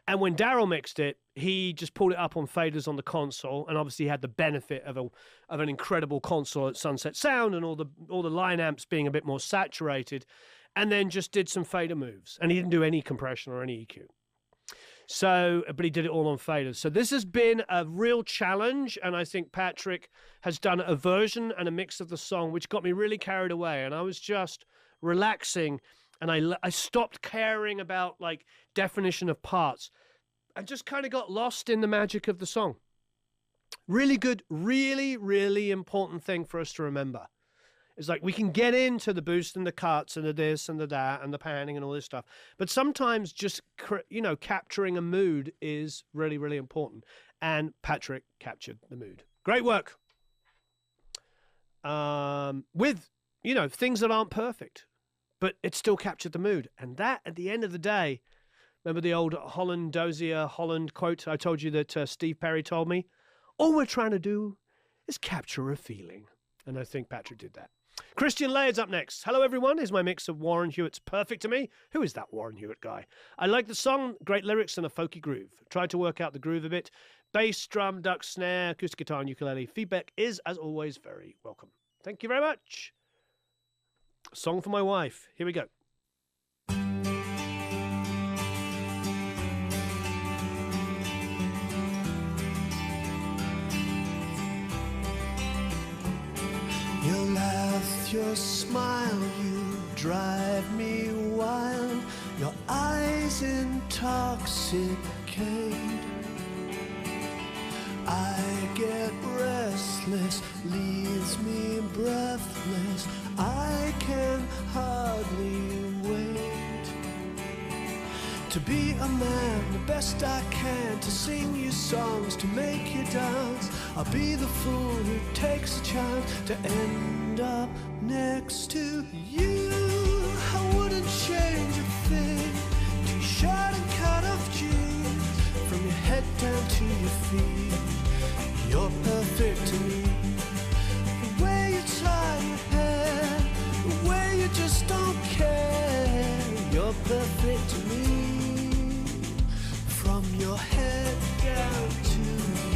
[SPEAKER 1] And when Daryl mixed it, he just pulled it up on faders on the console, and obviously had the benefit of an incredible console at Sunset Sound and all the line amps being a bit more saturated. And then just did some fader moves. And he didn't do any compression or any EQ. So, but he did it all on faders. So this has been a real challenge. And I think Patrick has done a version and a mix of the song, which got me really carried away. And I was just relaxing. And I stopped caring about like definition of parts. I just kind of got lost in the magic of the song. Really good, really, really important thing for us to remember. It's like we can get into the boost and the cuts and the this and the that and the panning and all this stuff. But sometimes just, capturing a mood is really, really important. And Patrick captured the mood. Great work. With, things that aren't perfect, but it still captured the mood. And that, at the end of the day, remember the old Dozier Holland quote I told you that Steve Perry told me? All we're trying to do is capture a feeling. And I think Patrick did that. Christian Layard's up next. Hello, everyone. Here's my mix of Warren Hewitt's Perfect to Me. Who is that Warren Hewitt guy? I like the song, great lyrics and a folky groove. Tried to work out the groove a bit. Bass, drum, duck, snare, acoustic guitar and ukulele. Feedback is, as always, very welcome. Thank you very much. Song for My Wife. Here we go.
[SPEAKER 5] Your laugh, your smile, you drive me wild. Your eyes intoxicate. I get restless, leaves me breathless. I can hardly wait to be a man, the best I can, to sing you songs, to make you dance. I'll be the fool who takes a chance to end up next to you. I wouldn't change a thing. T-shirt and cut off jeans, from your head down to your feet. You're perfect to me. The way you tie your hair, the way you just don't care. You're perfect to me. From your head down to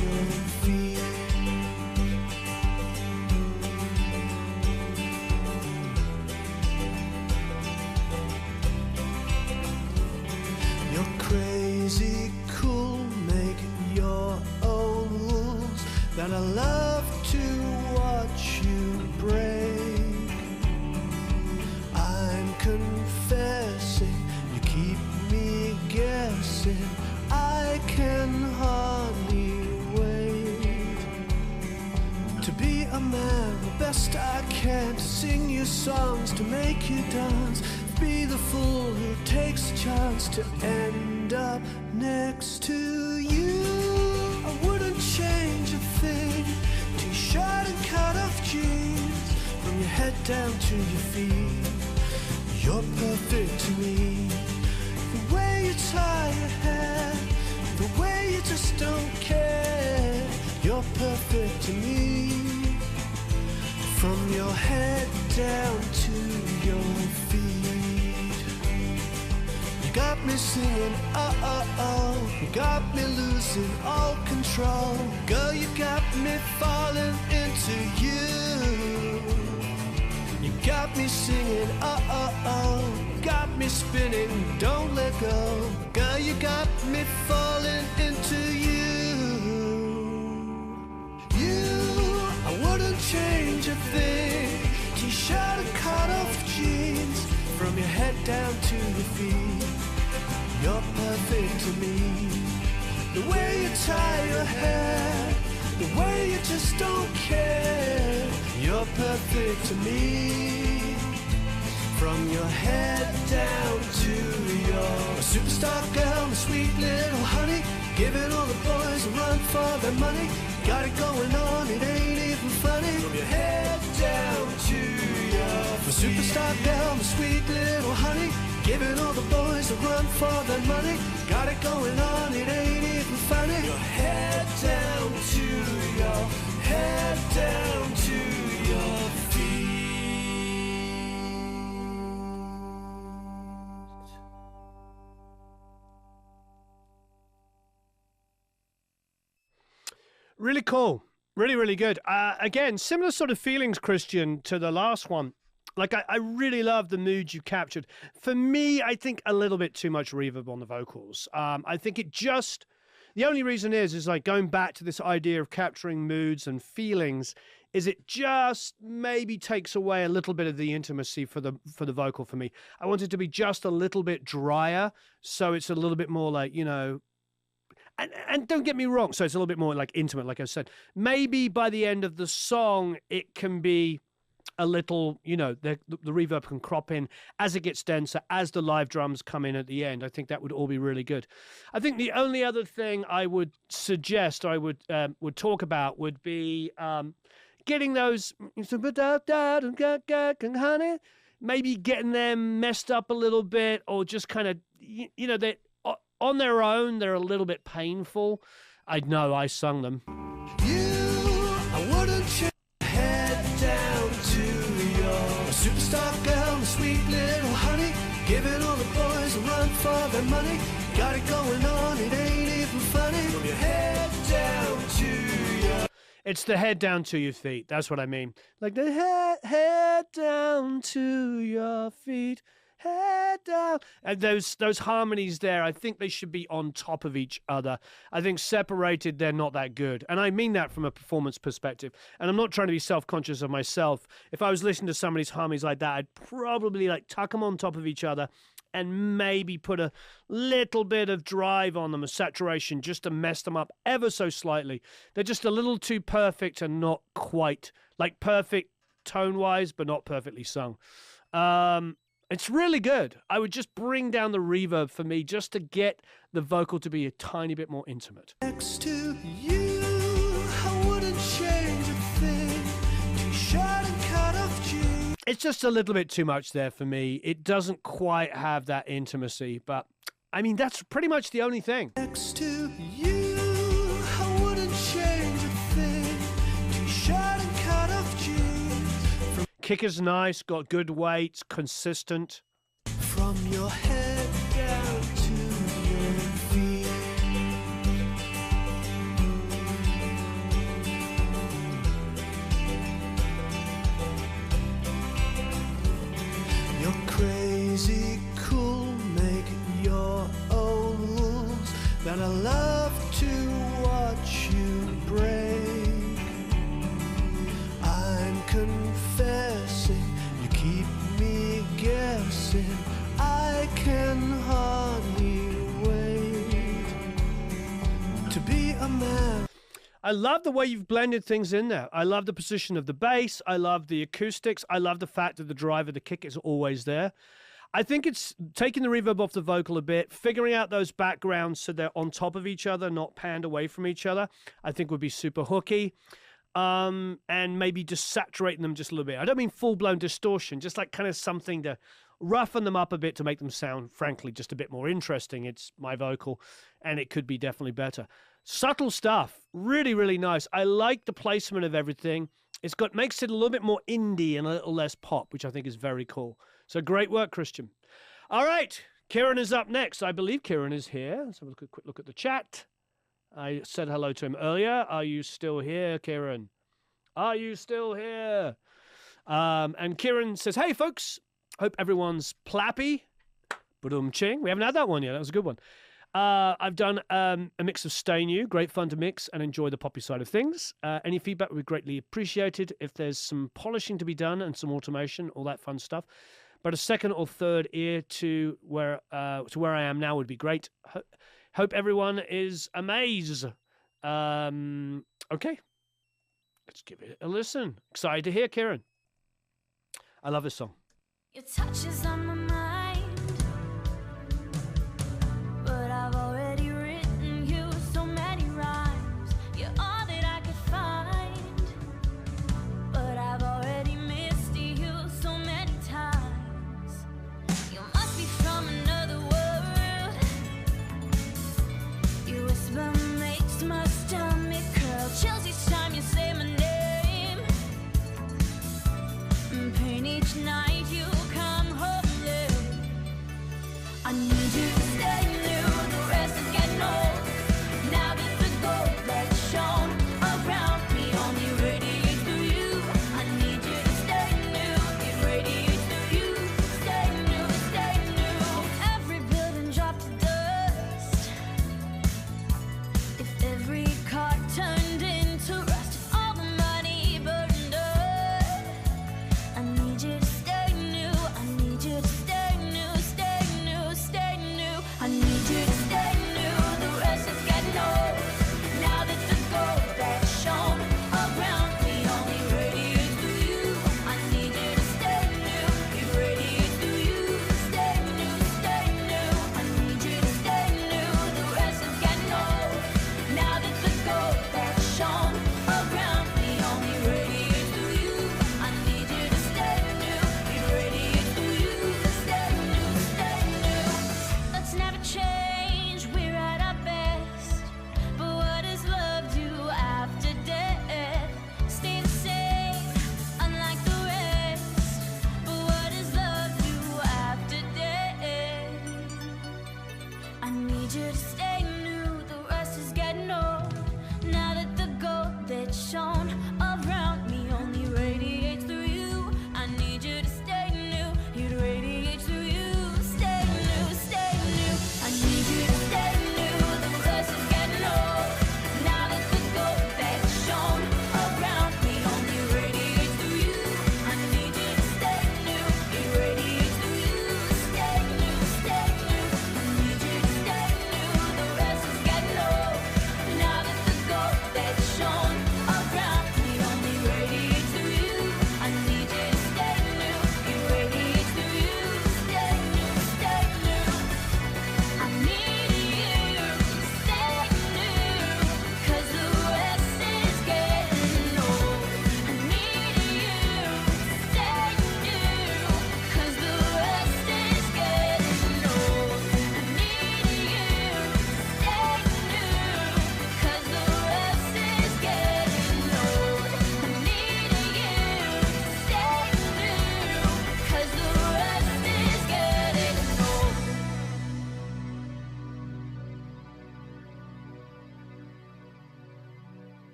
[SPEAKER 5] your feet. You're crazy cool, make your own rules that I love to watch you break. I'm confessing, you keep me guessing. I can hardly wait to be a man, the best I can, to sing you songs, to make you dance. Be the fool who takes a chance to end up next to you. I wouldn't change a thing. T-shirt and cut off jeans, from your head down to your feet. You're perfect to me. The way you tie your hair, the way you just don't care. You're perfect to me. From your head down to your feet. You got me singing, oh, oh, oh. You got me losing all control. Girl, you got me falling into you. You got me singing, oh, oh, oh. Got me spinning, don't let go. Girl, you got me falling into you. I wouldn't change a thing. T-shirt and cut off jeans, from your head down to your feet. You're perfect to me. The way you tie your hair, the way you just don't care. You're perfect to me. From your head down to your superstar girl, my sweet little honey, giving all the boys a run for their money. Got it going on, it ain't even funny. From your head down to your superstar girl, my sweet little honey, giving all the boys a run for their money. Got it going on, it ain't even funny. Your head down to your head down to your feet.
[SPEAKER 1] Really cool. Really, really good. Again, similar sort of feelings, Christian, to the last one. Like, I really love the mood you captured. For me, I think a little bit too much reverb on the vocals. I think it just, the only reason is like going back to this idea of capturing moods and feelings, is it just maybe takes away a little bit of the intimacy for the vocal for me. I want it to be just a little bit drier, so it's a little bit more like, you know, and don't get me wrong, so it's a little bit more like intimate, like I said. Maybe by the end of the song, it can be a little, you know, the reverb can crop in as it gets denser, as the live drums come in at the end. I think that would all be really good. I think the only other thing I would suggest, I would talk about, would be getting those, maybe getting them messed up a little bit, or just kind of, you know, they on their own, they're a little bit painful. I know I sung them.
[SPEAKER 5] I wouldn't change. Head down to your superstar girl, my sweet little honey, giving all the boys a run for their money. Got it going on, it ain't even funny. From your head down to your...
[SPEAKER 1] It's the head down to your feet. That's what I mean. Like the head down to your feet. Head down. And those harmonies there, I think they should be on top of each other. I think separated, they're not that good. And I mean that from a performance perspective. And I'm not trying to be self-conscious of myself. If I was listening to somebody's harmonies like that, I'd probably like tuck them on top of each other and maybe put a little bit of drive on them, a saturation, just to mess them up ever so slightly. They're just a little too perfect and not quite, like perfect tone-wise, but not perfectly sung. It's really good. I would just bring down the reverb for me just to get the vocal to be a tiny bit more intimate.
[SPEAKER 5] Next to you, I wouldn't change a thing. T-shirt and cut of jeans.
[SPEAKER 1] It's just a little bit too much there for me. It doesn't quite have that intimacy, but I mean, that's pretty much the only thing.
[SPEAKER 5] Next to you, I wouldn't change a thing. T-shirt and cut of jeans.
[SPEAKER 1] Kick is nice, got good weight, consistent.
[SPEAKER 5] From your head down to your feet. You're crazy cool, make your own rules. That I love to watch you break. I'm confessing, you keep me guessing. I can hardly wait to be a man.
[SPEAKER 1] I love the way you've blended things in there. I love the position of the bass. I love the acoustics. I love the fact that the drive of the kick is always there. I think it's taking the reverb off the vocal a bit, figuring out those backgrounds so they're on top of each other, not panned away from each other, I think would be super hooky. And maybe just saturating them just a little bit. I don't mean full-blown distortion, just like kind of something to roughen them up a bit to make them sound, frankly, just a bit more interesting. It's my vocal, and it could be definitely better. Subtle stuff. Really, really nice. I like the placement of everything. It's got makes it a little bit more indie and a little less pop, which I think is very cool. So great work, Christian. All right, Kieran is up next. I believe Kieran is here. Let's have a quick look at the chat. I said hello to him earlier. Are you still here, Kieran? Are you still here? And Kieran says, hey, folks. Hope everyone's plappy. Ba-dum-ching. We haven't had that one yet. That was a good one. I've done a mix of Stay New. Great fun to mix and enjoy the poppy side of things. Any feedback would be greatly appreciated. If there's some polishing to be done and some automation, all that fun stuff. But a second or third ear to where I am now would be great. Hope everyone is amazed. Okay. Let's give it a listen. Excited to hear, Kieran. I love this song.
[SPEAKER 3] Your touch is on my mind, but I've already written you so many rhymes. You're all that I could find, but I've already missed you so many times. You must be from another world. Your whisper makes my stomach curl. Chills each time you say my name. Pain each night you come home.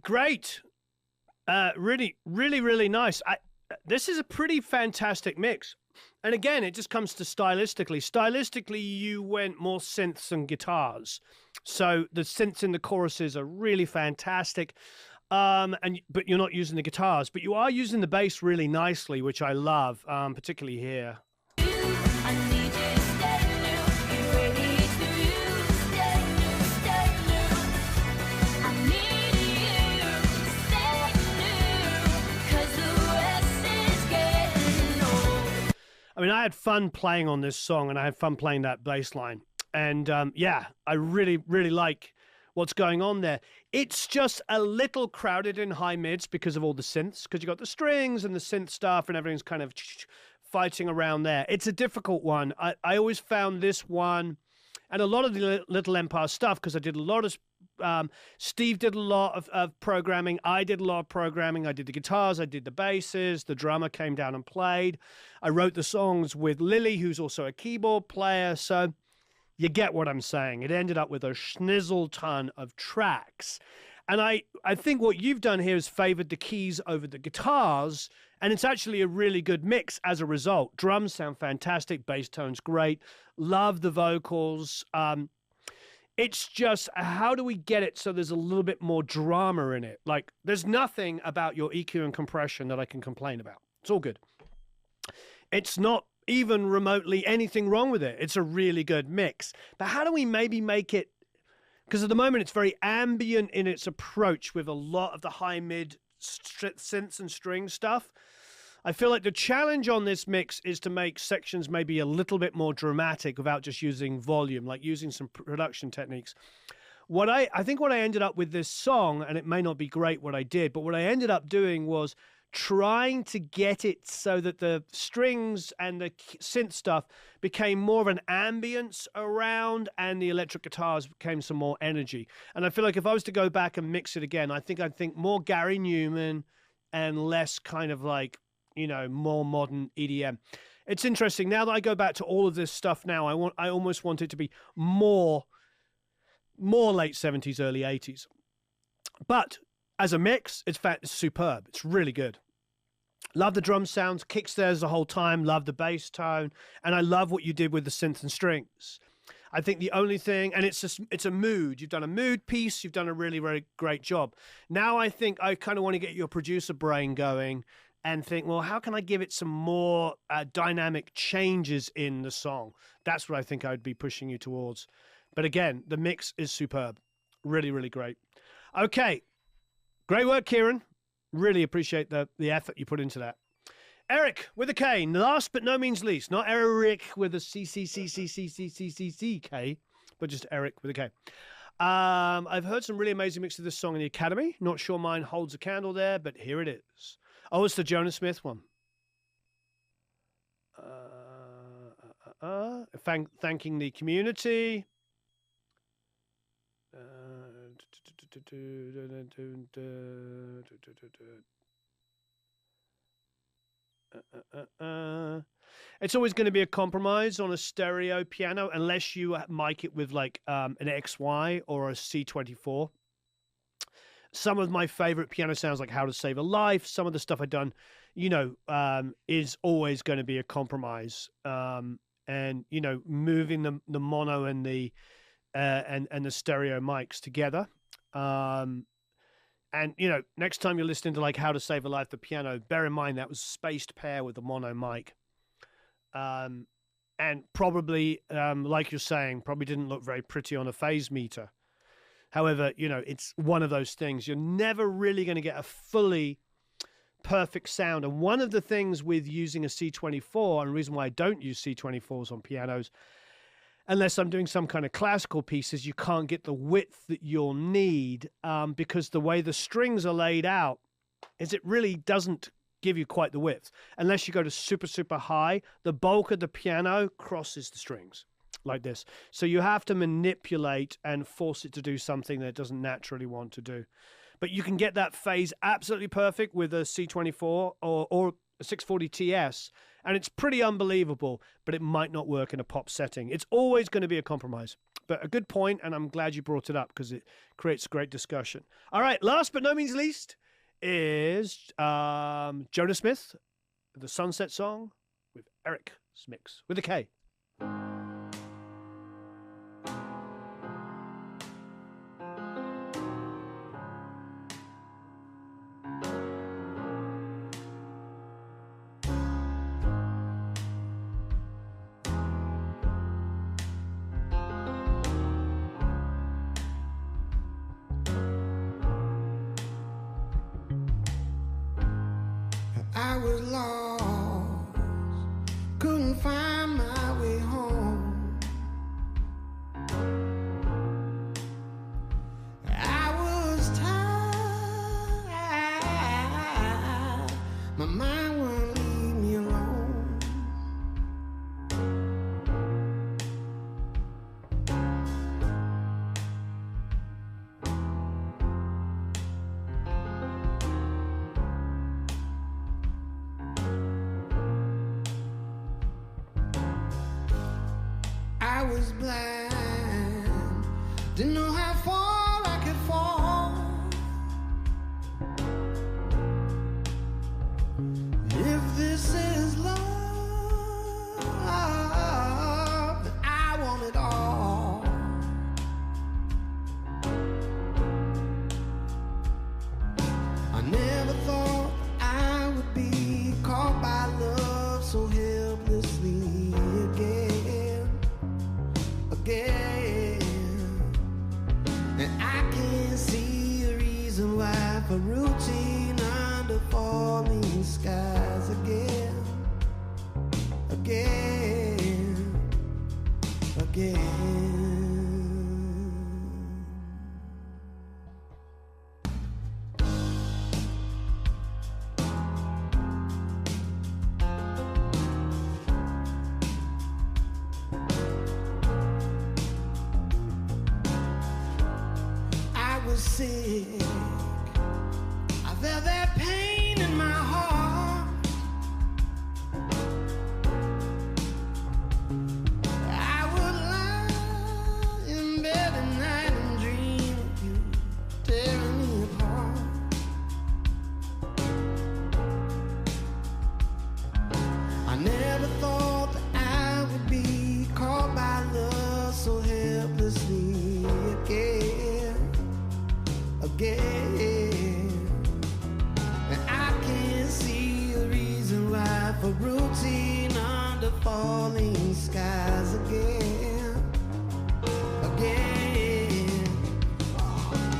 [SPEAKER 1] Great. Really, really, really nice. This is a pretty fantastic mix. And again, it just comes to stylistically. Stylistically, you went more synths and guitars. So the synths in the choruses are really fantastic. But you're not using the guitars, but you are using the bass really nicely, which I love, particularly here.
[SPEAKER 3] I need you to stay new. You ready to stay new, stay new. I need you to stay new, 'cause the rest is getting old.
[SPEAKER 1] I mean, I had fun playing on this song, and I had fun playing that bass line. And yeah, I really, really like what's going on there. It's just a little crowded in high mids because of all the synths, because you got the strings and the synth stuff and everything's kind of fighting around there. It's a difficult one. I always found this one and a lot of the Little Empire stuff, because I did a lot of Steve did a lot of programming. I did a lot of programming. I did the guitars. I did the basses. The drummer came down and played. I wrote the songs with Lily, who's also a keyboard player. So you get what I'm saying. It ended up with a schnizzle ton of tracks. And I think what you've done here is favored the keys over the guitars, and it's actually a really good mix as a result. Drums sound fantastic. Bass tone's great. Love the vocals. It's just, how do we get it so there's a little bit more drama in it? Like, there's nothing about your EQ and compression that I can complain about. It's all good. It's not even remotely anything wrong with it. It's a really good mix. But how do we maybe make it, because at the moment it's very ambient in its approach with a lot of the high mid synths and string stuff. I feel like the challenge on this mix is to make sections maybe a little bit more dramatic without just using volume, like using some production techniques. What I think what I ended up with this song, and it may not be great what I did, but what I ended up doing was trying to get it so that the strings and the synth stuff became more of an ambience around, and the electric guitars became some more energy. And I feel like if I was to go back and mix it again, I'd think more Gary Newman and less kind of like, you know, more modern EDM. It's interesting now that I go back to all of this stuff now. I almost want it to be more late 70s, early 80s. But as a mix, it's superb. It's really good. Love the drum sounds, kicks there the whole time. Love the bass tone, and I love what you did with the synth and strings. I think the only thing, and it's a mood. You've done a mood piece. You've done a really, really great job. Now I think I kind of want to get your producer brain going and think, well, how can I give it some more dynamic changes in the song? That's what I think I'd be pushing you towards. But again, the mix is superb. Really, really great. Okay. Great work, Kieran. Really appreciate the effort you put into that. Eric with a K, last but no means least. Not Eric with a C-C-C-C-C-C-C-C-C-K, but just Eric with a K. I've heard some really amazing mixes of this song in the Academy. Not sure mine holds a candle there, but here it is. Oh, it's the Jonas Smith one. Thanking the community. It's always going to be a compromise on a stereo piano unless you mic it with like an XY or a C24. Some of my favorite piano sounds, like How to Save a Life, some of the stuff I've done, you know, is always going to be a compromise. And, you know, moving the mono and the stereo mics together. And, you know, next time you're listening to like How to Save a Life, the piano, bear in mind that was a spaced pair with the mono mic. And probably, like you're saying, probably didn't look very pretty on a phase meter. However, you know, it's one of those things. You're never really going to get a fully perfect sound. And one of the things with using a C24, and the reason why I don't use C24s on pianos, unless I'm doing some kind of classical pieces, you can't get the width that you'll need because the way the strings are laid out is it really doesn't give you quite the width. Unless you go to super, super high, the bulk of the piano crosses the strings like this. So you have to manipulate and force it to do something that it doesn't naturally want to do. But you can get that phase absolutely perfect with a C24 or a 640 TS, and it's pretty unbelievable, but it might not work in a pop setting. It's always going to be a compromise. But a good point, and I'm glad you brought it up because it creates great discussion. All right, last but no means least is Jonah Smith, the Sunset Song with Eric Smix with a K.
[SPEAKER 5] I was lost, couldn't find my way home. I was tired, my mind wouldn't leave me alone. I was blind, didn't know how far I could fall. If this is love, then I want it all. I never thought I would be caught by love so helplessly again. And I can't see a reason why for routine under falling skies again. I was sick, I felt that pain in my heart. I would lie in bed at night and dream of you tearing me apart. I never thought that I would be caught by love so helplessly again. And I can't see a reason why for routine under falling skies again.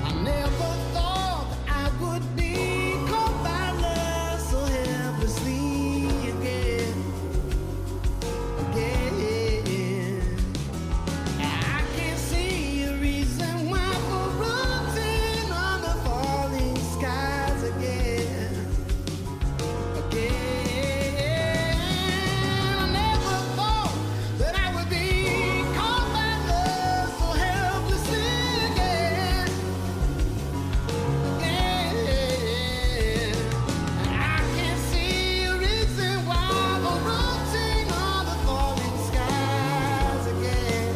[SPEAKER 5] I never thought that I would be caught by love so helplessly again. I can't see a reason why for routine under falling skies again. I never thought that I would be caught by love so helplessly again. I can't see a reason why for routine under falling skies again.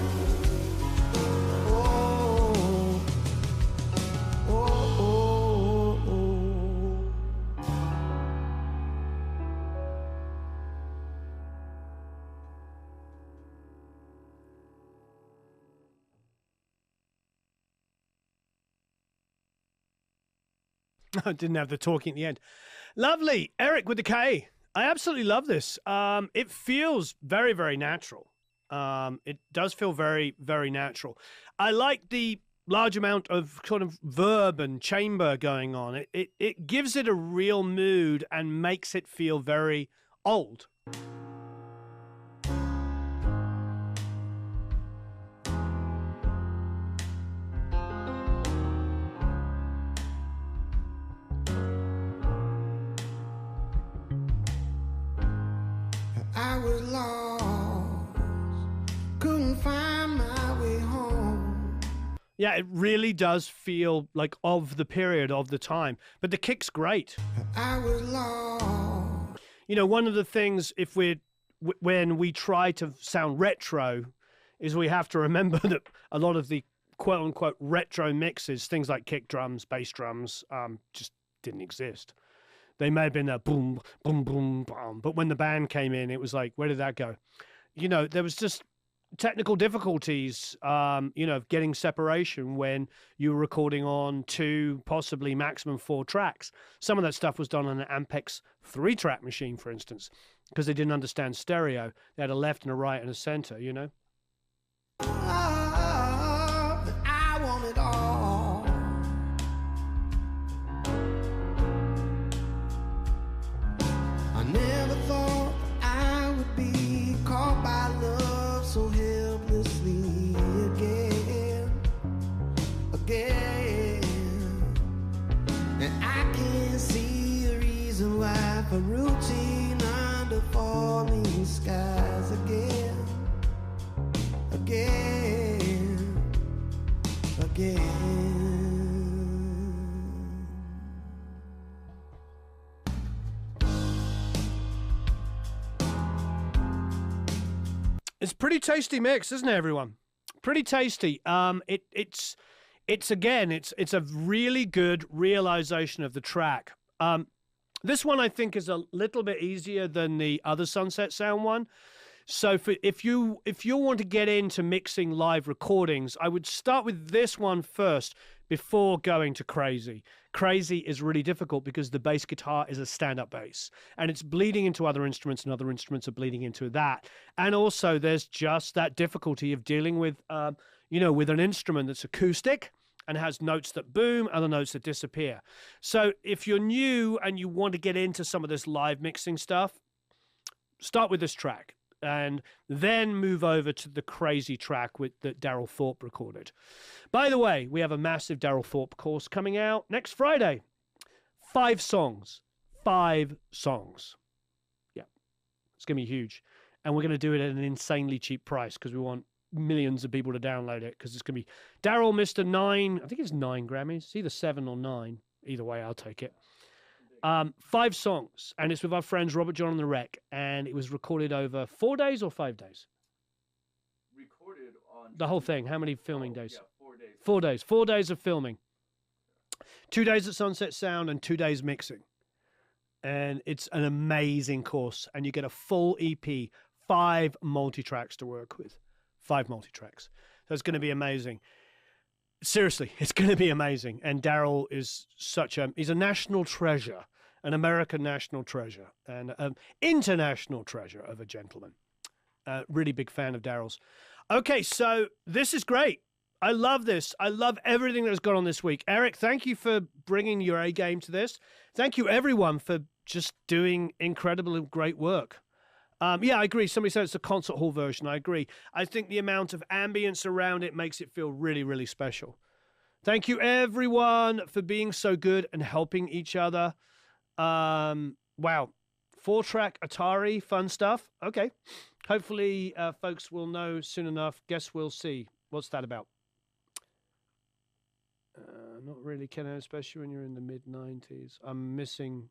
[SPEAKER 1] I didn't have the talking at the end. Lovely. Eric with the K. I absolutely love this. It feels very, very natural. It does feel very, very natural. I like the large amount of sort of verb and chamber going on. It gives it a real mood and makes it feel very old.
[SPEAKER 5] I was lost, couldn't find my way home.
[SPEAKER 1] Yeah, it really does feel like of the period, of the time. But the kick's great.
[SPEAKER 5] I was lost.
[SPEAKER 1] one of the things when we try to sound retro is we have to remember that a lot of the quote unquote retro mixes, things like kick drums, bass drums, just didn't exist. They may have been a boom, boom, boom, boom, but when the band came in, it was like, where did that go? There was just technical difficulties, of getting separation when you were recording on 2, possibly maximum 4 tracks. Some of that stuff was done on an Ampex 3-track machine, for instance, because they didn't understand stereo. They had a left and a right and a center,
[SPEAKER 5] I want it all. I never thought I would be caught by love so helplessly again. And I can't see a reason why for routine under falling skies again.
[SPEAKER 1] It's pretty tasty mix, isn't it, everyone? Pretty tasty. It's a really good realization of the track. This one I think is a little bit easier than the other Sunset Sound one. So if you want to get into mixing live recordings, I would start with this one first before going to Crazy. Crazy is really difficult because the bass guitar is a stand-up bass and it's bleeding into other instruments and other instruments are bleeding into that. And also there's just that difficulty of dealing with, with an instrument that's acoustic and has notes that boom, other notes that disappear. So if you're new and you want to get into some of this live mixing stuff, start with this track. And then move over to the Crazy track that Daryl Thorpe recorded. By the way, we have a massive Daryl Thorpe course coming out next Friday. 5 songs. 5 songs. Yeah, it's going to be huge. And we're going to do it at an insanely cheap price because we want millions of people to download it because it's going to be Daryl, Mr. 9, I think it's 9 Grammys. It's either 7 or 9. Either way, I'll take it. 5 songs, and it's with our friends Robert John and the Wreck, and it was recorded over 4 days or 5 days?
[SPEAKER 2] Recorded on
[SPEAKER 1] the whole thing. How many filming days?
[SPEAKER 2] Yeah, 4 days.
[SPEAKER 1] 4 days. 4 days of filming. 2 days at Sunset Sound and 2 days mixing. And it's an amazing course, and you get a full EP, 5 multi-tracks to work with. 5 multi-tracks. So it's going to be amazing. Seriously, it's going to be amazing. And Daryl is he's a national treasure, an American national treasure, and an international treasure of a gentleman. Really big fan of Daryl's. Okay, so this is great. I love this. I love everything that's gone on this week. Eric, thank you for bringing your A game to this. Thank you, everyone, for just doing incredible, great work. Yeah, I agree. Somebody said it's a concert hall version. I agree. I think the amount of ambience around it makes it feel really, really special. Thank you, everyone, for being so good and helping each other. Wow. 4-track Atari, fun stuff. Okay. Hopefully, folks will know soon enough. Guess we'll see. What's that about? Not really, Ken, especially when you're in the mid-90s. I'm missing...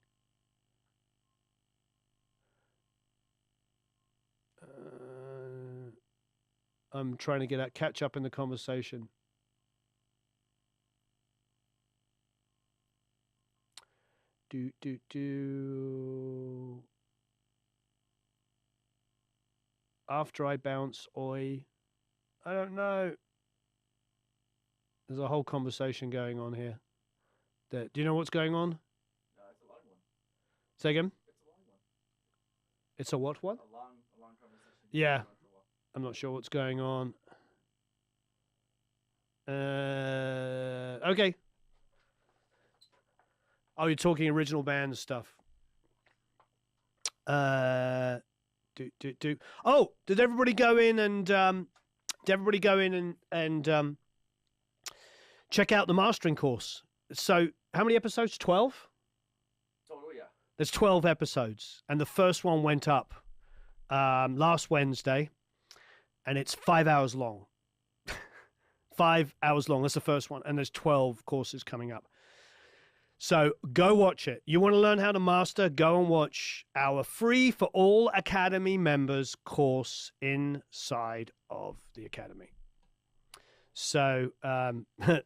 [SPEAKER 1] I'm trying to catch up in the conversation. After I bounce, oi. I don't know. There's a whole conversation going on here. Do you know what's going on?
[SPEAKER 2] No, it's a long one.
[SPEAKER 1] Say again?
[SPEAKER 2] It's a long one.
[SPEAKER 1] It's a what one?
[SPEAKER 2] A long conversation.
[SPEAKER 1] Yeah. I'm not sure what's going on. Okay. Oh, you're talking original band stuff. Oh, did everybody go in and check out the mastering course? So, how many episodes? 12?
[SPEAKER 2] Total, yeah.
[SPEAKER 1] There's 12 episodes, and the first one went up last Wednesday, and it's 5 hours long. 5 hours long. That's the first one, and there's 12 courses coming up. So go watch it. You want to learn how to master? Go and watch our free for all Academy members course inside of the Academy. So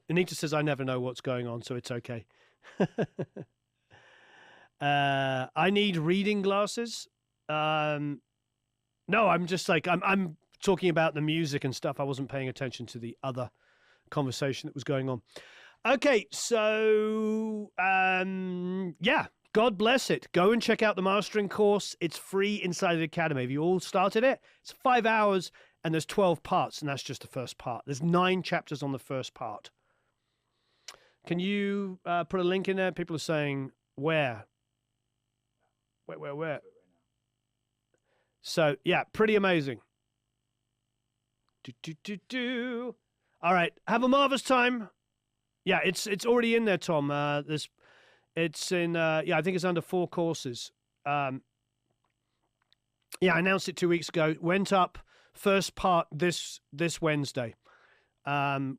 [SPEAKER 1] Anita says, I never know what's going on, so it's okay. I need reading glasses. No, I'm just like, I'm talking about the music and stuff. I wasn't paying attention to the other conversation that was going on. Okay, so yeah, God bless it. Go and check out the mastering course. It's free inside the Academy. Have you all started it? It's 5 hours and there's 12 parts, and that's just the first part. There's 9 chapters on the first part. Can you put a link in there? People are saying, where? Where? So, yeah, pretty amazing. All right, have a marvelous time. Yeah, it's already in there, Tom. It's in yeah, I think it's under 4 courses. Yeah, I announced it 2 weeks ago. Went up first part this Wednesday.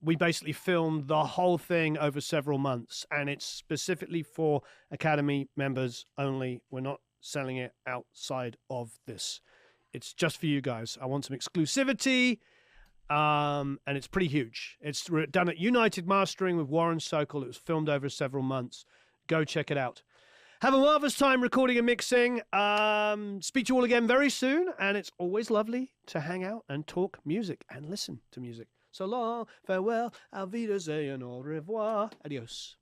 [SPEAKER 1] We basically filmed the whole thing over several months, and it's specifically for Academy members only. We're not selling it outside of this. It's just for you guys. I want some exclusivity. And it's pretty huge. It's done at United Mastering with Warren Sokol. It was filmed over several months. Go check it out. Have a marvelous time recording and mixing. Speak to you all again very soon. And it's always lovely to hang out and talk music and listen to music. So long, farewell, auf Wiedersehen, au revoir, adios.